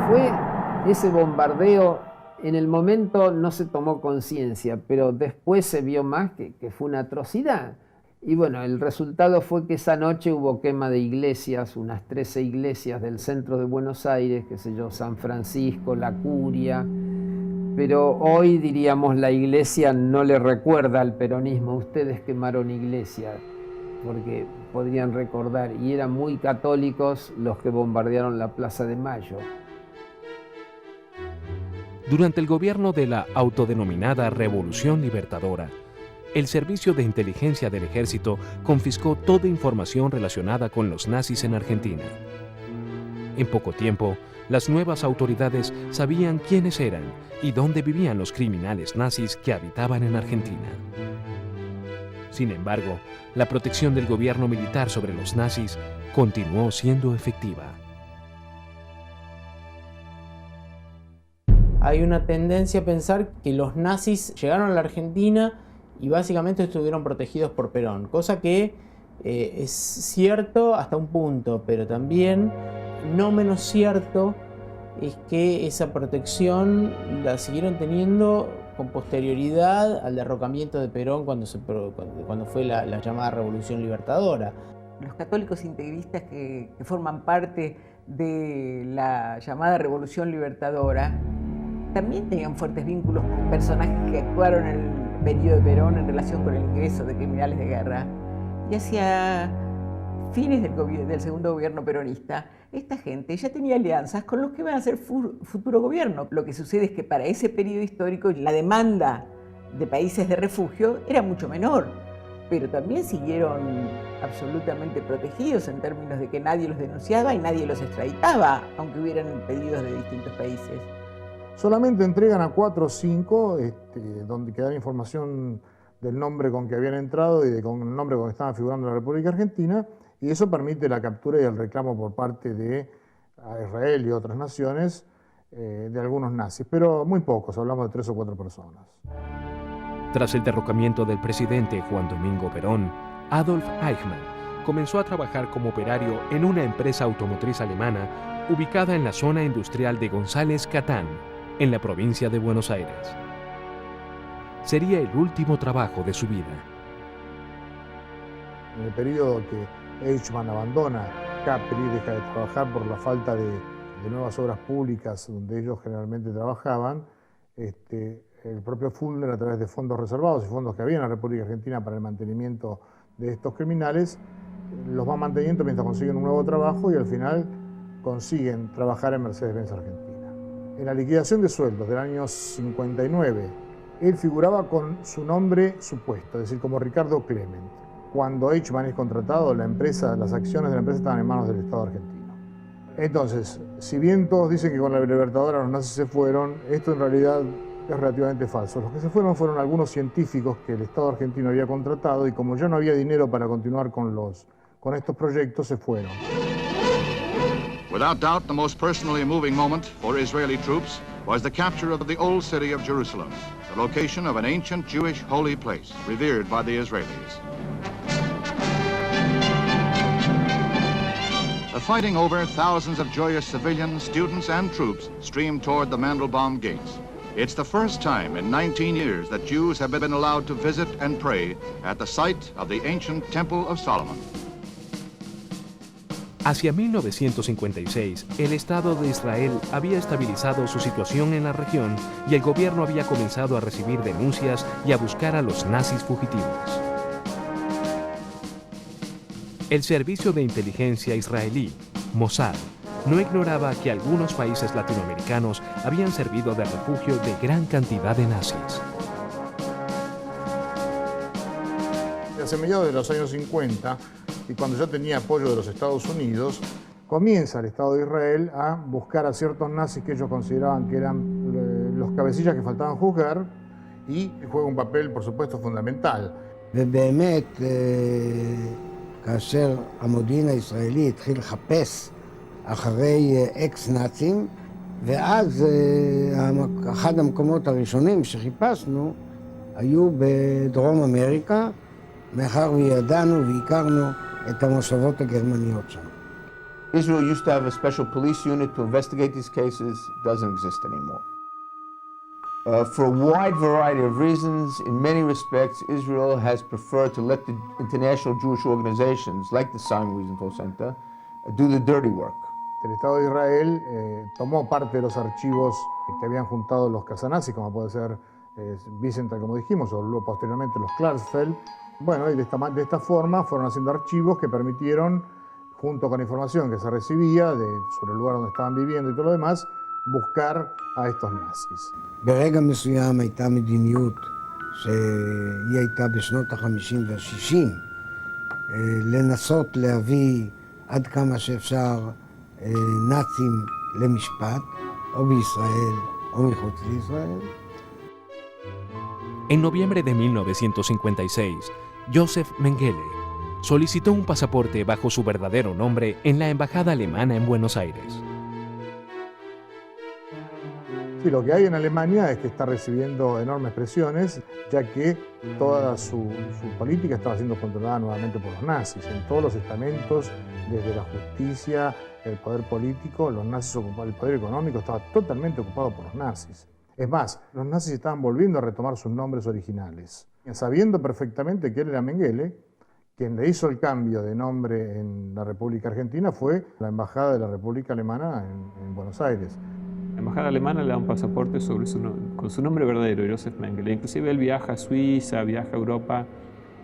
Fue ese bombardeo, en el momento no se tomó conciencia, pero después se vio más que fue una atrocidad. Y bueno, el resultado fue que esa noche hubo quema de iglesias, unas 13 iglesias del centro de Buenos Aires, qué sé yo, San Francisco, La Curia. Pero hoy, diríamos, la iglesia no le recuerda al peronismo. Ustedes quemaron iglesias, porque podrían recordar, y eran muy católicos los que bombardearon la Plaza de Mayo. Durante el gobierno de la autodenominada Revolución Libertadora, el Servicio de Inteligencia del Ejército confiscó toda información relacionada con los nazis en Argentina. En poco tiempo, las nuevas autoridades sabían quiénes eran y dónde vivían los criminales nazis que habitaban en Argentina. Sin embargo, la protección del gobierno militar sobre los nazis continuó siendo efectiva. Hay una tendencia a pensar que los nazis llegaron a la Argentina y básicamente estuvieron protegidos por Perón, cosa que es cierto hasta un punto, pero también no menos cierto es que esa protección la siguieron teniendo con posterioridad al derrocamiento de Perón cuando fue la llamada Revolución Libertadora. Los católicos integristas que forman parte de la llamada Revolución Libertadora también tenían fuertes vínculos con personajes que actuaron en el periodo de Perón en relación con el ingreso de criminales de guerra. Y hacia fines del segundo gobierno peronista, esta gente ya tenía alianzas con los que iban a ser futuro gobierno. Lo que sucede es que para ese periodo histórico la demanda de países de refugio era mucho menor, pero también siguieron absolutamente protegidos en términos de que nadie los denunciaba y nadie los extraditaba, aunque hubieran pedidos de distintos países. Solamente entregan a 4 o 5, donde queda información del nombre con que habían entrado y con el nombre con que estaban figurando en la República Argentina, y eso permite la captura y el reclamo por parte de Israel y otras naciones de algunos nazis, pero muy pocos, hablamos de 3 o 4 personas. Tras el derrocamiento del presidente Juan Domingo Perón, Adolf Eichmann comenzó a trabajar como operario en una empresa automotriz alemana ubicada en la zona industrial de González Catán, en la provincia de Buenos Aires. Sería el último trabajo de su vida. En el periodo que Eichmann abandona Capri, deja de trabajar por la falta de nuevas obras públicas donde ellos generalmente trabajaban, el propio Fulner, a través de fondos reservados y fondos que había en la República Argentina para el mantenimiento de estos criminales, los va manteniendo mientras consiguen un nuevo trabajo y al final consiguen trabajar en Mercedes-Benz Argentina. En la liquidación de sueldos del año 59, él figuraba con su nombre supuesto, es decir, como Ricardo Clement. Cuando Eichmann es contratado, las acciones de la empresa estaban en manos del Estado argentino. Entonces, si bien todos dicen que con la Libertadora los nazis se fueron, esto en realidad es relativamente falso. Los que se fueron algunos científicos que el Estado argentino había contratado y como ya no había dinero para continuar con estos proyectos, se fueron. Without doubt, the most personally moving moment for Israeli troops was the capture of the old city of Jerusalem, the location of an ancient Jewish holy place, revered by the Israelis. The fighting over, thousands of joyous civilians, students, and troops streamed toward the Mandelbaum gates. It's the first time in 19 years that Jews have been allowed to visit and pray at the site of the ancient Temple of Solomon. Hacia 1956, el Estado de Israel había estabilizado su situación en la región y el gobierno había comenzado a recibir denuncias y a buscar a los nazis fugitivos. El servicio de inteligencia israelí, Mossad, no ignoraba que algunos países latinoamericanos habían servido de refugio de gran cantidad de nazis. Hacia mediados de los años 50, y cuando ya tenía apoyo de los Estados Unidos, comienza el Estado de Israel a buscar a ciertos nazis que ellos consideraban que eran los cabecillas que faltaban juzgar y juega un papel, por supuesto, fundamental. ובאמת, כאשר המודיעין הישראלי התחיל לחפש אחרי אקס-נאצים, ואז אחד המקומות הראשונים שחיפשנו היו בדרום אמריקה, מאחר וידענו והכרנו את המושבות הגרמניות שם. Israel used to have a special police unit to investigate these cases. Doesn't exist anymore. For a wide variety of reasons, in many respects, Israel has preferred to let the international Jewish organizations, like the Simon Wiesenthal Center, do the dirty work. El Estado de Israel tomó parte de los archivos que habían juntado los casanazis, como puede ser Wiesenthal, como dijimos, o luego posteriormente los Klarsfeld. Bueno, y de esta forma fueron haciendo archivos que permitieron, junto con información que se recibía sobre el lugar donde estaban viviendo y todo lo demás, buscar a estos nazis. ברגע מסוים הייתה מדיניות שהיא הייתה בשנות ה-50 וה-60 לנסות להביא עד כמה שאפשר נאצים למשפט, או בישראל או מחוץ לישראל. En noviembre de 1956, Joseph Mengele solicitó un pasaporte bajo su verdadero nombre en la embajada alemana en Buenos Aires. Sí, lo que hay en Alemania es que está recibiendo enormes presiones, ya que toda su política estaba siendo controlada nuevamente por los nazis. En todos los estamentos, desde la justicia, el poder político, los nazis ocupaban el poder económico, estaba totalmente ocupado por los nazis. Es más, los nazis estaban volviendo a retomar sus nombres originales. Sabiendo perfectamente que él era Mengele, quien le hizo el cambio de nombre en la República Argentina fue la Embajada de la República Alemana en Buenos Aires. La embajada alemana le da un pasaporte con su nombre verdadero, Joseph Mengele. Inclusive él viaja a Suiza, viaja a Europa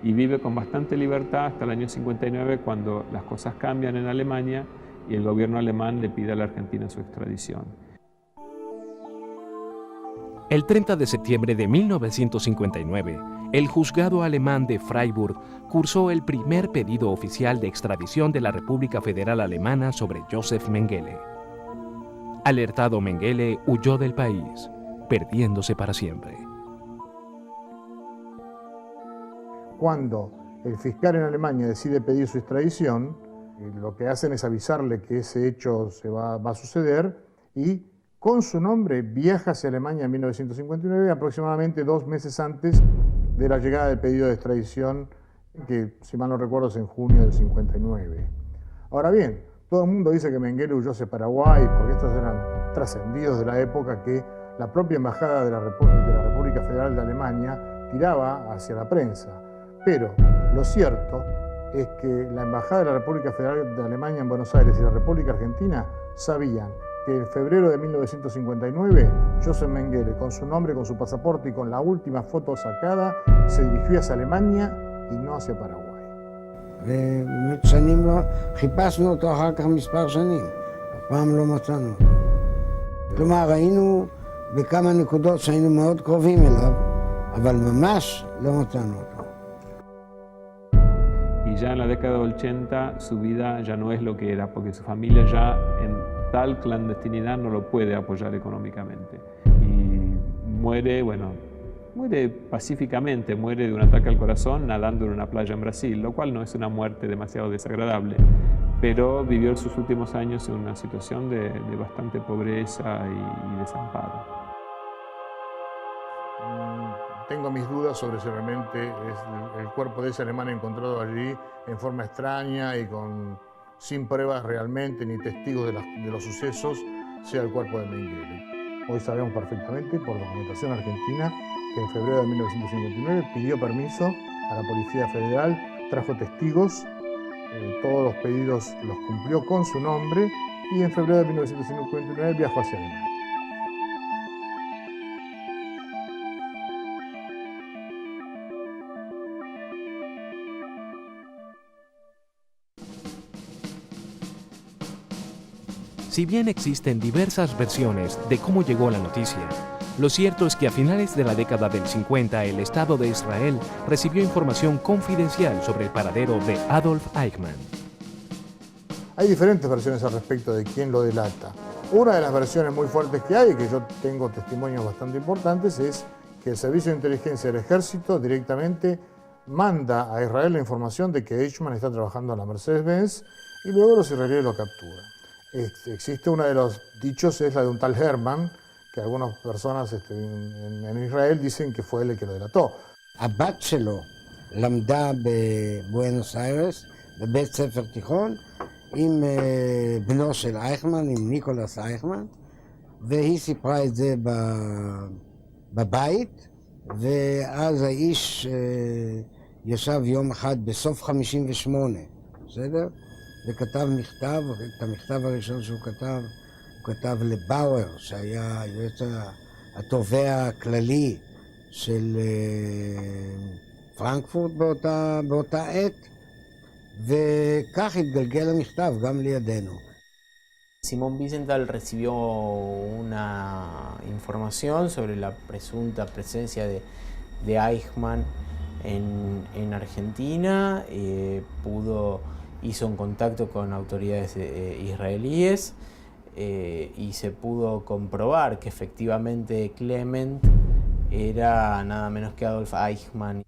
y vive con bastante libertad hasta el año 59, cuando las cosas cambian en Alemania y el gobierno alemán le pide a la Argentina su extradición. El 30 de septiembre de 1959, el juzgado alemán de Freiburg cursó el primer pedido oficial de extradición de la República Federal Alemana sobre Joseph Mengele. Alertado, Mengele huyó del país, perdiéndose para siempre. Cuando el fiscal en Alemania decide pedir su extradición, lo que hacen es avisarle que ese hecho va a suceder y con su nombre viaja hacia Alemania en 1959, aproximadamente 2 meses antes de la llegada del pedido de extradición, que si mal no recuerdo es en junio del 59. Ahora bien, todo el mundo dice que Mengele huyó hacia Paraguay, porque estos eran trascendidos de la época que la propia embajada de la República Federal de Alemania tiraba hacia la prensa. Pero lo cierto es que la embajada de la República Federal de Alemania en Buenos Aires y la República Argentina sabían que en febrero de 1959 Joseph Mengele, con su nombre, con su pasaporte y con la última foto sacada, se dirigió hacia Alemania y no hacia Paraguay. ובאמת שנים לא, חיפשנו אותו אחר כך מספר שנים, אף פעם לא מצאנו אותו. כלומר, היינו בכמה נקודות שהיינו מאוד קרובים אליו, אבל ממש לא מצאנו אותו. Y ya en la década del 80 su vida ya no es lo que era, porque su familia ya en tal clandestinidad no lo puede apoyar económicamente. Y muere pacíficamente, muere de un ataque al corazón nadando en una playa en Brasil, lo cual no es una muerte demasiado desagradable, pero vivió sus últimos años en una situación de bastante pobreza y desamparo. Tengo mis dudas sobre si realmente el cuerpo de ese alemán encontrado allí en forma extraña y sin pruebas realmente ni testigos de los sucesos sea el cuerpo de Mengele. Hoy sabemos perfectamente por documentación argentina que en febrero de 1959 pidió permiso a la Policía Federal, trajo testigos, todos los pedidos los cumplió con su nombre y en febrero de 1959 viajó hacia Alemania. Si bien existen diversas versiones de cómo llegó la noticia, lo cierto es que a finales de la década del 50 el Estado de Israel recibió información confidencial sobre el paradero de Adolf Eichmann. Hay diferentes versiones al respecto de quién lo delata. Una de las versiones muy fuertes que hay, que yo tengo testimonios bastante importantes, es que el Servicio de Inteligencia del Ejército directamente manda a Israel la información de que Eichmann está trabajando en la Mercedes-Benz y luego los israelíes lo capturan. Existe uno de los dichos, es la de un tal Herman, que algunas personas en Israel dicen que fue él el que lo delató. הבת שלו למדה בבואנוס איירס, בבית ספר תיכון, עם בנו של אייכמן, עם ניקולס אייכמן, והיא סיפרה את זה בבית, ואז האיש ישב יום אחד בסוף 58, בסדר? וכתב מכתב, את המכתב הראשון שהוא כתב, הוא כתב לבאואר, שהיה היועץ התובע הכללי של פרנקפורט באותה עת, וכך התגלגל המכתב גם לידינו. Simón Wiesenthal recibió una información sobre la presunta presencia de Eichmann en Argentina, hizo un contacto con autoridades israelíes y se pudo comprobar que efectivamente Clement era nada menos que Adolf Eichmann.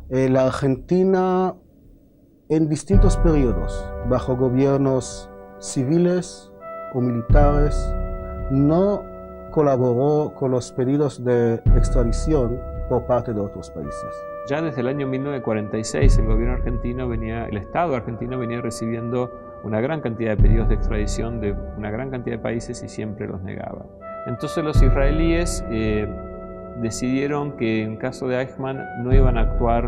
La Argentina en distintos periodos, bajo gobiernos civiles o militares, no colaboró con los pedidos de extradición por parte de otros países. Ya desde el año 1946 el Estado argentino venía recibiendo una gran cantidad de pedidos de extradición de una gran cantidad de países y siempre los negaba. Entonces los israelíes decidieron que en caso de Eichmann no iban a actuar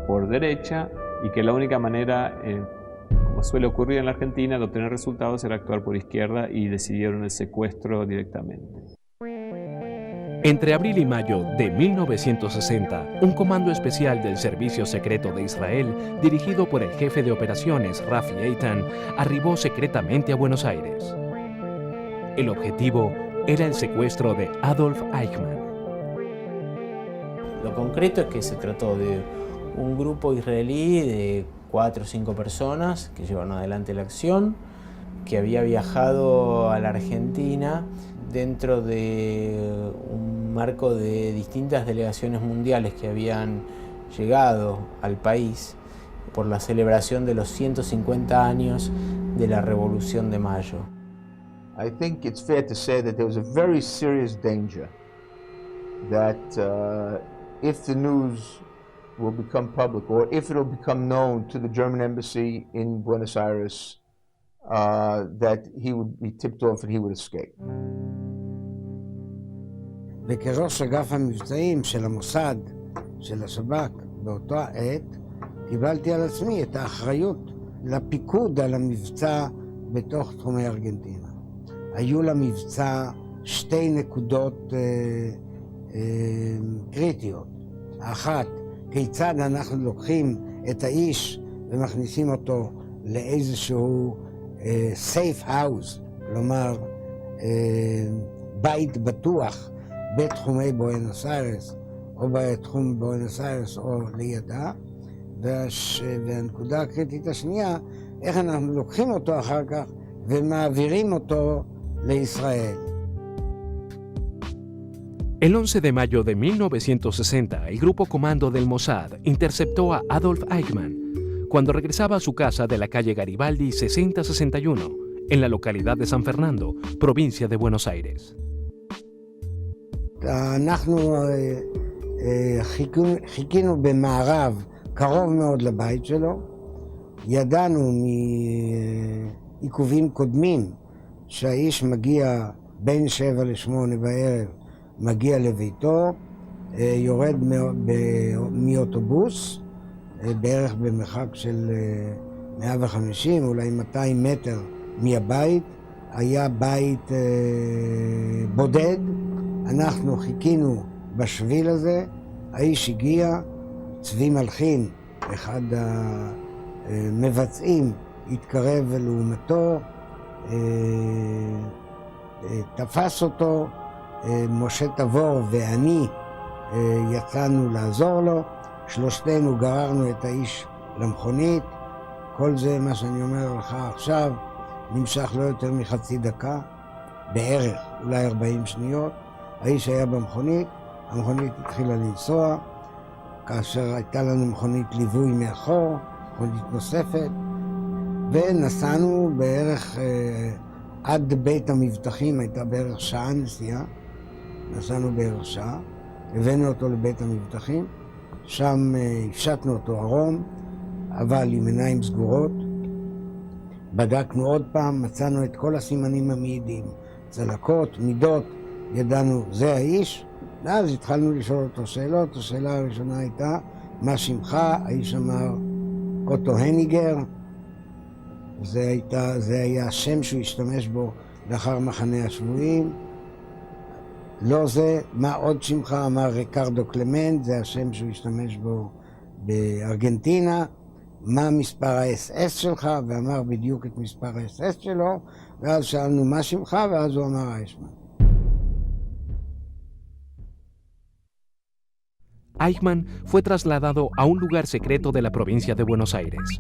por derecha y que la única manera, como suele ocurrir en la Argentina, de obtener resultados era actuar por izquierda y decidieron el secuestro directamente. Entre abril y mayo de 1960, un comando especial del Servicio Secreto de Israel, dirigido por el jefe de operaciones Rafi Eitan, arribó secretamente a Buenos Aires. El objetivo era el secuestro de Adolf Eichmann. Lo concreto es que se trató de un grupo israelí de 4 o 5 personas que llevaron adelante la acción, que había viajado a la Argentina dentro de un marco de distintas delegaciones mundiales que habían llegado al país por la celebración de los 150 años de la Revolución de Mayo. I think it's fair to say that there was a very serious danger that if the news will become public or if it will become known to the German embassy in Buenos Aires, that he would be tipped off and he would escape. וכראש אגף המבצעים של המוסד, של השב"כ, באותה עת, קיבלתי על עצמי את האחריות לפיקוד על המבצע בתוך תחומי ארגנטינה. היו למבצע 2 נקודות קריטיות. אחת, כיצד אנחנו לוקחים את האיש ומכניסים אותו לאיזשהו safe house, כלומר בית בטוח בתחומי בואנוס איירס, או בתחום בואנוס איירס או לידה. והנקודה הקריטית השנייה, איך אנחנו לוקחים אותו אחר כך ומעבירים אותו לישראל. El 11 de mayo de 1960, el grupo comando del Mossad interceptó a Adolf Eichmann cuando regresaba a su casa de la calle Garibaldi 6061, en la localidad de San Fernando, provincia de Buenos Aires. אנחנו חיכינו במערב קרוב מאוד לבית שלו. ידענו מעיכובים קודמים שהאיש מגיע בין 7 ל-8 בערב, מגיע לביתו, יורד מאוטובוס, בערך במרחק של 150, אולי 200 מטר מהבית. היה בית בודד, אנחנו חיכינו בשביל הזה, האיש הגיע, צבי מלחין, אחד המבצעים, התקרב לעומתו, תפס אותו, משה תבור ואני יצאנו לעזור לו, שלושתנו גררנו את האיש למכונית. כל זה מה שאני אומר לך עכשיו נמשך לא יותר מחצי דקה, בערך, אולי 40 שניות. האיש היה במכונית, המכונית התחילה לנסוע, כאשר הייתה לנו מכונית ליווי מאחור, מכונית נוספת, ונסענו בערך עד בית המבטחים, הייתה בערך שעה נסיעה, נסענו בערך שעה, הבאנו אותו לבית המבטחים, שם הפשטנו אותו ערום, אבל עם עיניים סגורות. בדקנו עוד פעם, מצאנו את כל הסימנים המעידים, צלקות, מידות, ידענו, זה האיש, ואז התחלנו לשאול אותו שאלות. השאלה הראשונה הייתה, מה שמך? האיש אמר, אוטו הניגר. זה היה השם שהוא השתמש בו לאחר מחנה השבויים. לא זה, מה עוד שמך? אמר ריקרדו קלמנט, זה השם שהוא השתמש בו בארגנטינה. מה מספר ה-SS שלך? ואמר בדיוק את מספר ה-SS שלו, ואז שאלנו מה שמך, ואז הוא אמר אייכמן. Eichmann fue trasladado a un lugar secreto de la provincia de Buenos Aires.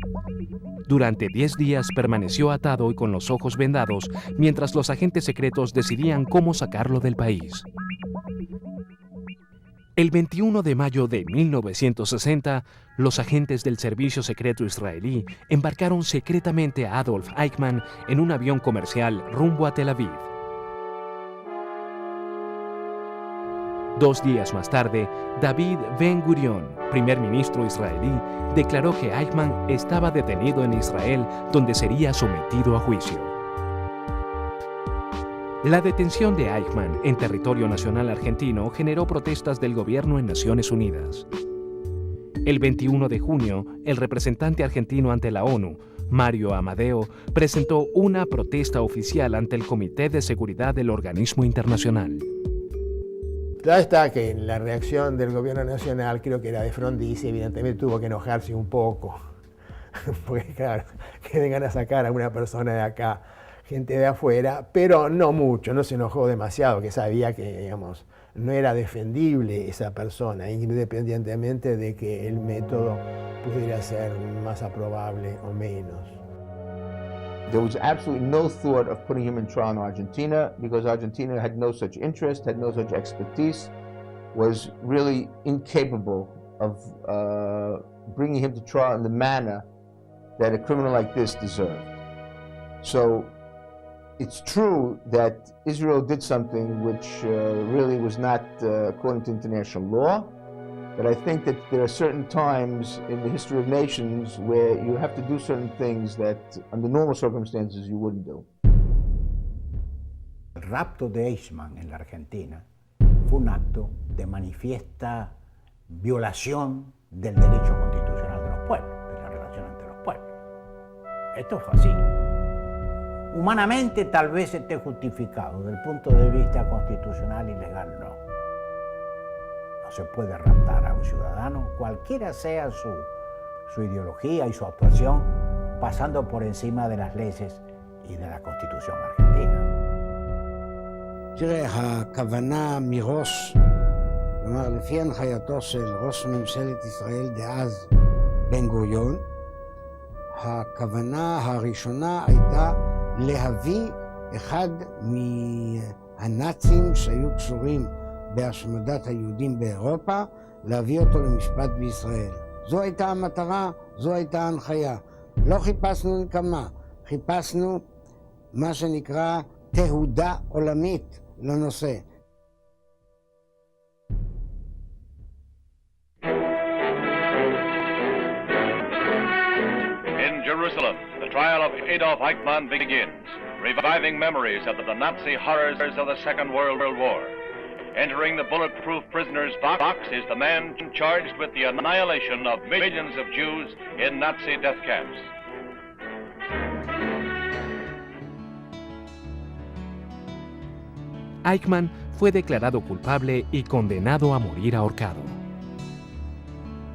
Durante 10 días permaneció atado y con los ojos vendados mientras los agentes secretos decidían cómo sacarlo del país. El 21 de mayo de 1960, los agentes del servicio secreto israelí embarcaron secretamente a Adolf Eichmann en un avión comercial rumbo a Tel Aviv. 2 días más tarde, David Ben-Gurion, primer ministro israelí, declaró que Eichmann estaba detenido en Israel, donde sería sometido a juicio. La detención de Eichmann en territorio nacional argentino generó protestas del gobierno en Naciones Unidas. El 21 de junio, el representante argentino ante la ONU, Mario Amadeo, presentó una protesta oficial ante el Comité de Seguridad del organismo internacional. Claro está que la reacción del gobierno nacional creo que era de Frondizi, evidentemente tuvo que enojarse un poco, porque claro, que vengan a sacar a una persona de acá, gente de afuera, pero no mucho, no se enojó demasiado, que sabía que, digamos, no era defendible esa persona, independientemente de que el método pudiera ser más aprobable o menos. There was absolutely no thought of putting him in trial in Argentina because Argentina had no such interest, had no such expertise, was really incapable of bringing him to trial in the manner that a criminal like this deserved. So it's true that Israel did something which really was not according to international law, but I think that there are certain times in the history of nations where you have to do certain things that under normal circumstances you wouldn't do. El rapto de Eichmann en la Argentina fue un acto de manifiesta violación del derecho constitucional de los pueblos, de la relación entre los pueblos. Esto fue así. Humanamente tal vez esté justificado, desde el punto de vista constitucional y legal no. No se puede raptar a un ciudadano, cualquiera sea su ideología y su actuación, pasando por encima de las leyes y de la Constitución argentina. תראה, הכוונה מראש, כלומר לפי הנחייתו של ראש ממשלת ישראל דאז בן גוריון, הכוונה הראשונה הייתה להביא אחד מהנאצים שהיו קשורים בהשמדת היהודים באירופה, להביא אותו למשפט בישראל. זו הייתה המטרה, זו הייתה ההנחיה. לא חיפשנו נקמה, חיפשנו מה שנקרא תהודה עולמית לנושא. In Jerusalem, the trial of Adolf Eichmann begins, reviving memories of the Nazi horrors of the Second World War. Entering the bulletproof prisoner's box is the man charged with the annihilation of millions of Jews in Nazi death camps. Eichmann fue declarado culpable y condenado a morir ahorcado.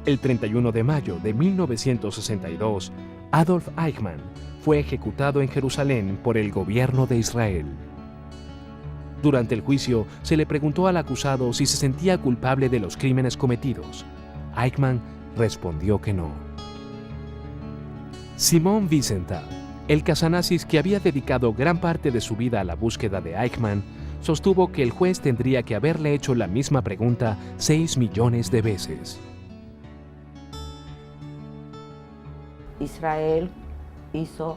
El 31 de mayo de 1962, Adolf Eichmann fue ejecutado en Jerusalén por el gobierno de Israel. Durante el juicio, se le preguntó al acusado si se sentía culpable de los crímenes cometidos. Eichmann respondió que no. Simon Wiesenthal, El casanazis, que había dedicado gran parte de su vida a la búsqueda de Eichmann, sostuvo que el juez tendría que haberle hecho la misma pregunta 6 millones de veces. Israel hizo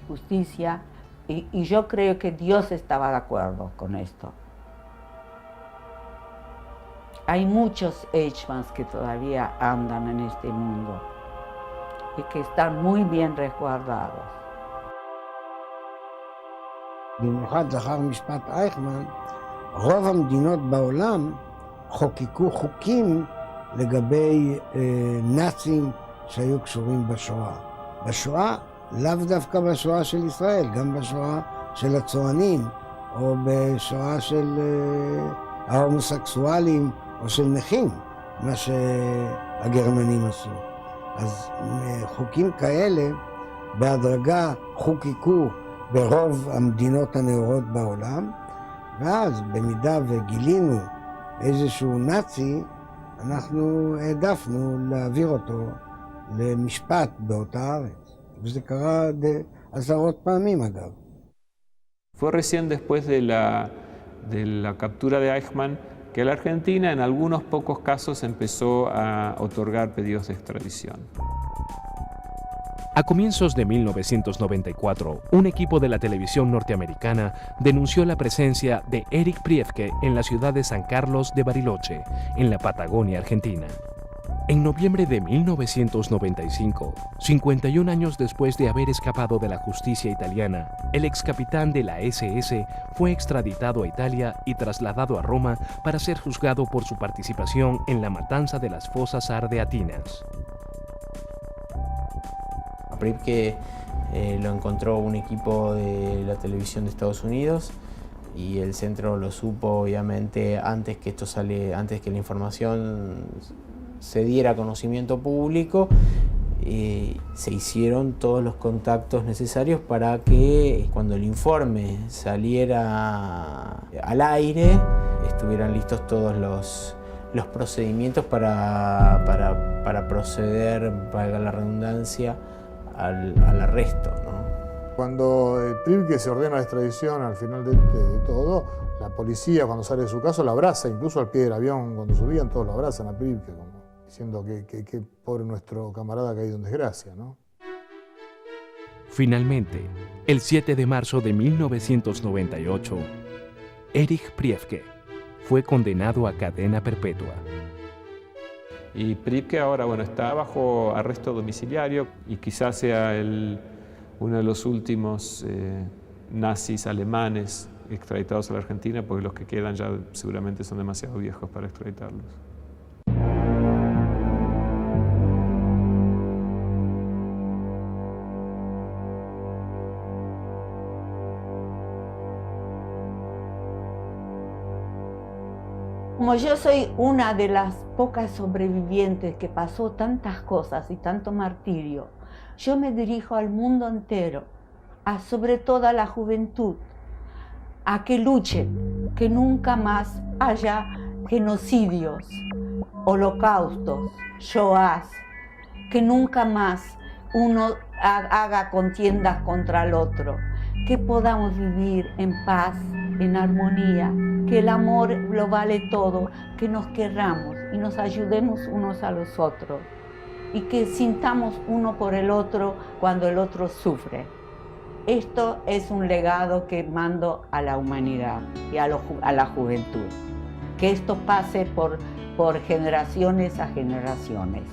justicia y yo creo que Dios estaba de acuerdo con esto. Hay muchos Eichmanns que todavía andan en este mundo y que están muy bien resguardados. במיוחד לאחר משפט אייכמן, רוב המדינות בעולם חוקקו חוקים לגבי נאצים שהיו קשורים בשואה. בשואה, לאו דווקא בשואה של ישראל, גם בשואה של הצוענים, או בשואה של ההומוסקסואלים, או של נכים, מה שהגרמנים עשו. אז חוקים כאלה בהדרגה חוקקו ברוב המדינות הנאורות בעולם, ואז במידה וגילינו איזשהו נאצי, אנחנו העדפנו להעביר אותו למשפט באותה ארץ. וזה קרה עשרות פעמים אגב. Fue recién después de la captura de Eichmann que la Argentina en algunos pocos casos empezó a otorgar pedidos de extradición. A comienzos de 1994, un equipo de la televisión norteamericana denunció la presencia de Erich Priebke en la ciudad de San Carlos de Bariloche, en la Patagonia Argentina. En noviembre de 1995, 51 años después de haber escapado de la justicia italiana, el ex capitán de la SS fue extraditado a Italia y trasladado a Roma para ser juzgado por su participación en la matanza de las fosas ardeatinas. A Priebke lo encontró un equipo de la televisión de Estados Unidos y el centro lo supo obviamente antes que la información se diera a conocimiento público. Se hicieron todos los contactos necesarios para que cuando el informe saliera al aire estuvieran listos todos los procedimientos para proceder, valga la redundancia, al arresto, ¿no? Cuando Priebke se ordena la extradición, al final de todo, la policía cuando sale de su caso lo abraza, incluso al pie del avión, cuando subían todos lo abrazan a Priebke, como diciendo que pobre nuestro camarada caído en desgracia, ¿no? Finalmente, el 7 de marzo de 1998, Erich Priebke fue condenado a cadena perpetua. Y Priebke ahora está bajo arresto domiciliario y quizás sea uno de los últimos nazis alemanes extraditados a la Argentina, porque los que quedan ya seguramente son demasiado viejos para extraditarlos. Como yo soy una de las pocas sobrevivientes que pasó tantas cosas y tanto martirio, yo me dirijo al mundo entero, sobre todo a la juventud, a que luchen, que nunca más haya genocidios, holocaustos, shoahs, que nunca más uno haga contiendas contra el otro, que podamos vivir en paz, en armonía, que el amor lo vale todo, que nos querramos y nos ayudemos unos a los otros y que sintamos uno por el otro cuando el otro sufre. Esto es un legado que mando a la humanidad y a la juventud. Que esto pase por generaciones a generaciones.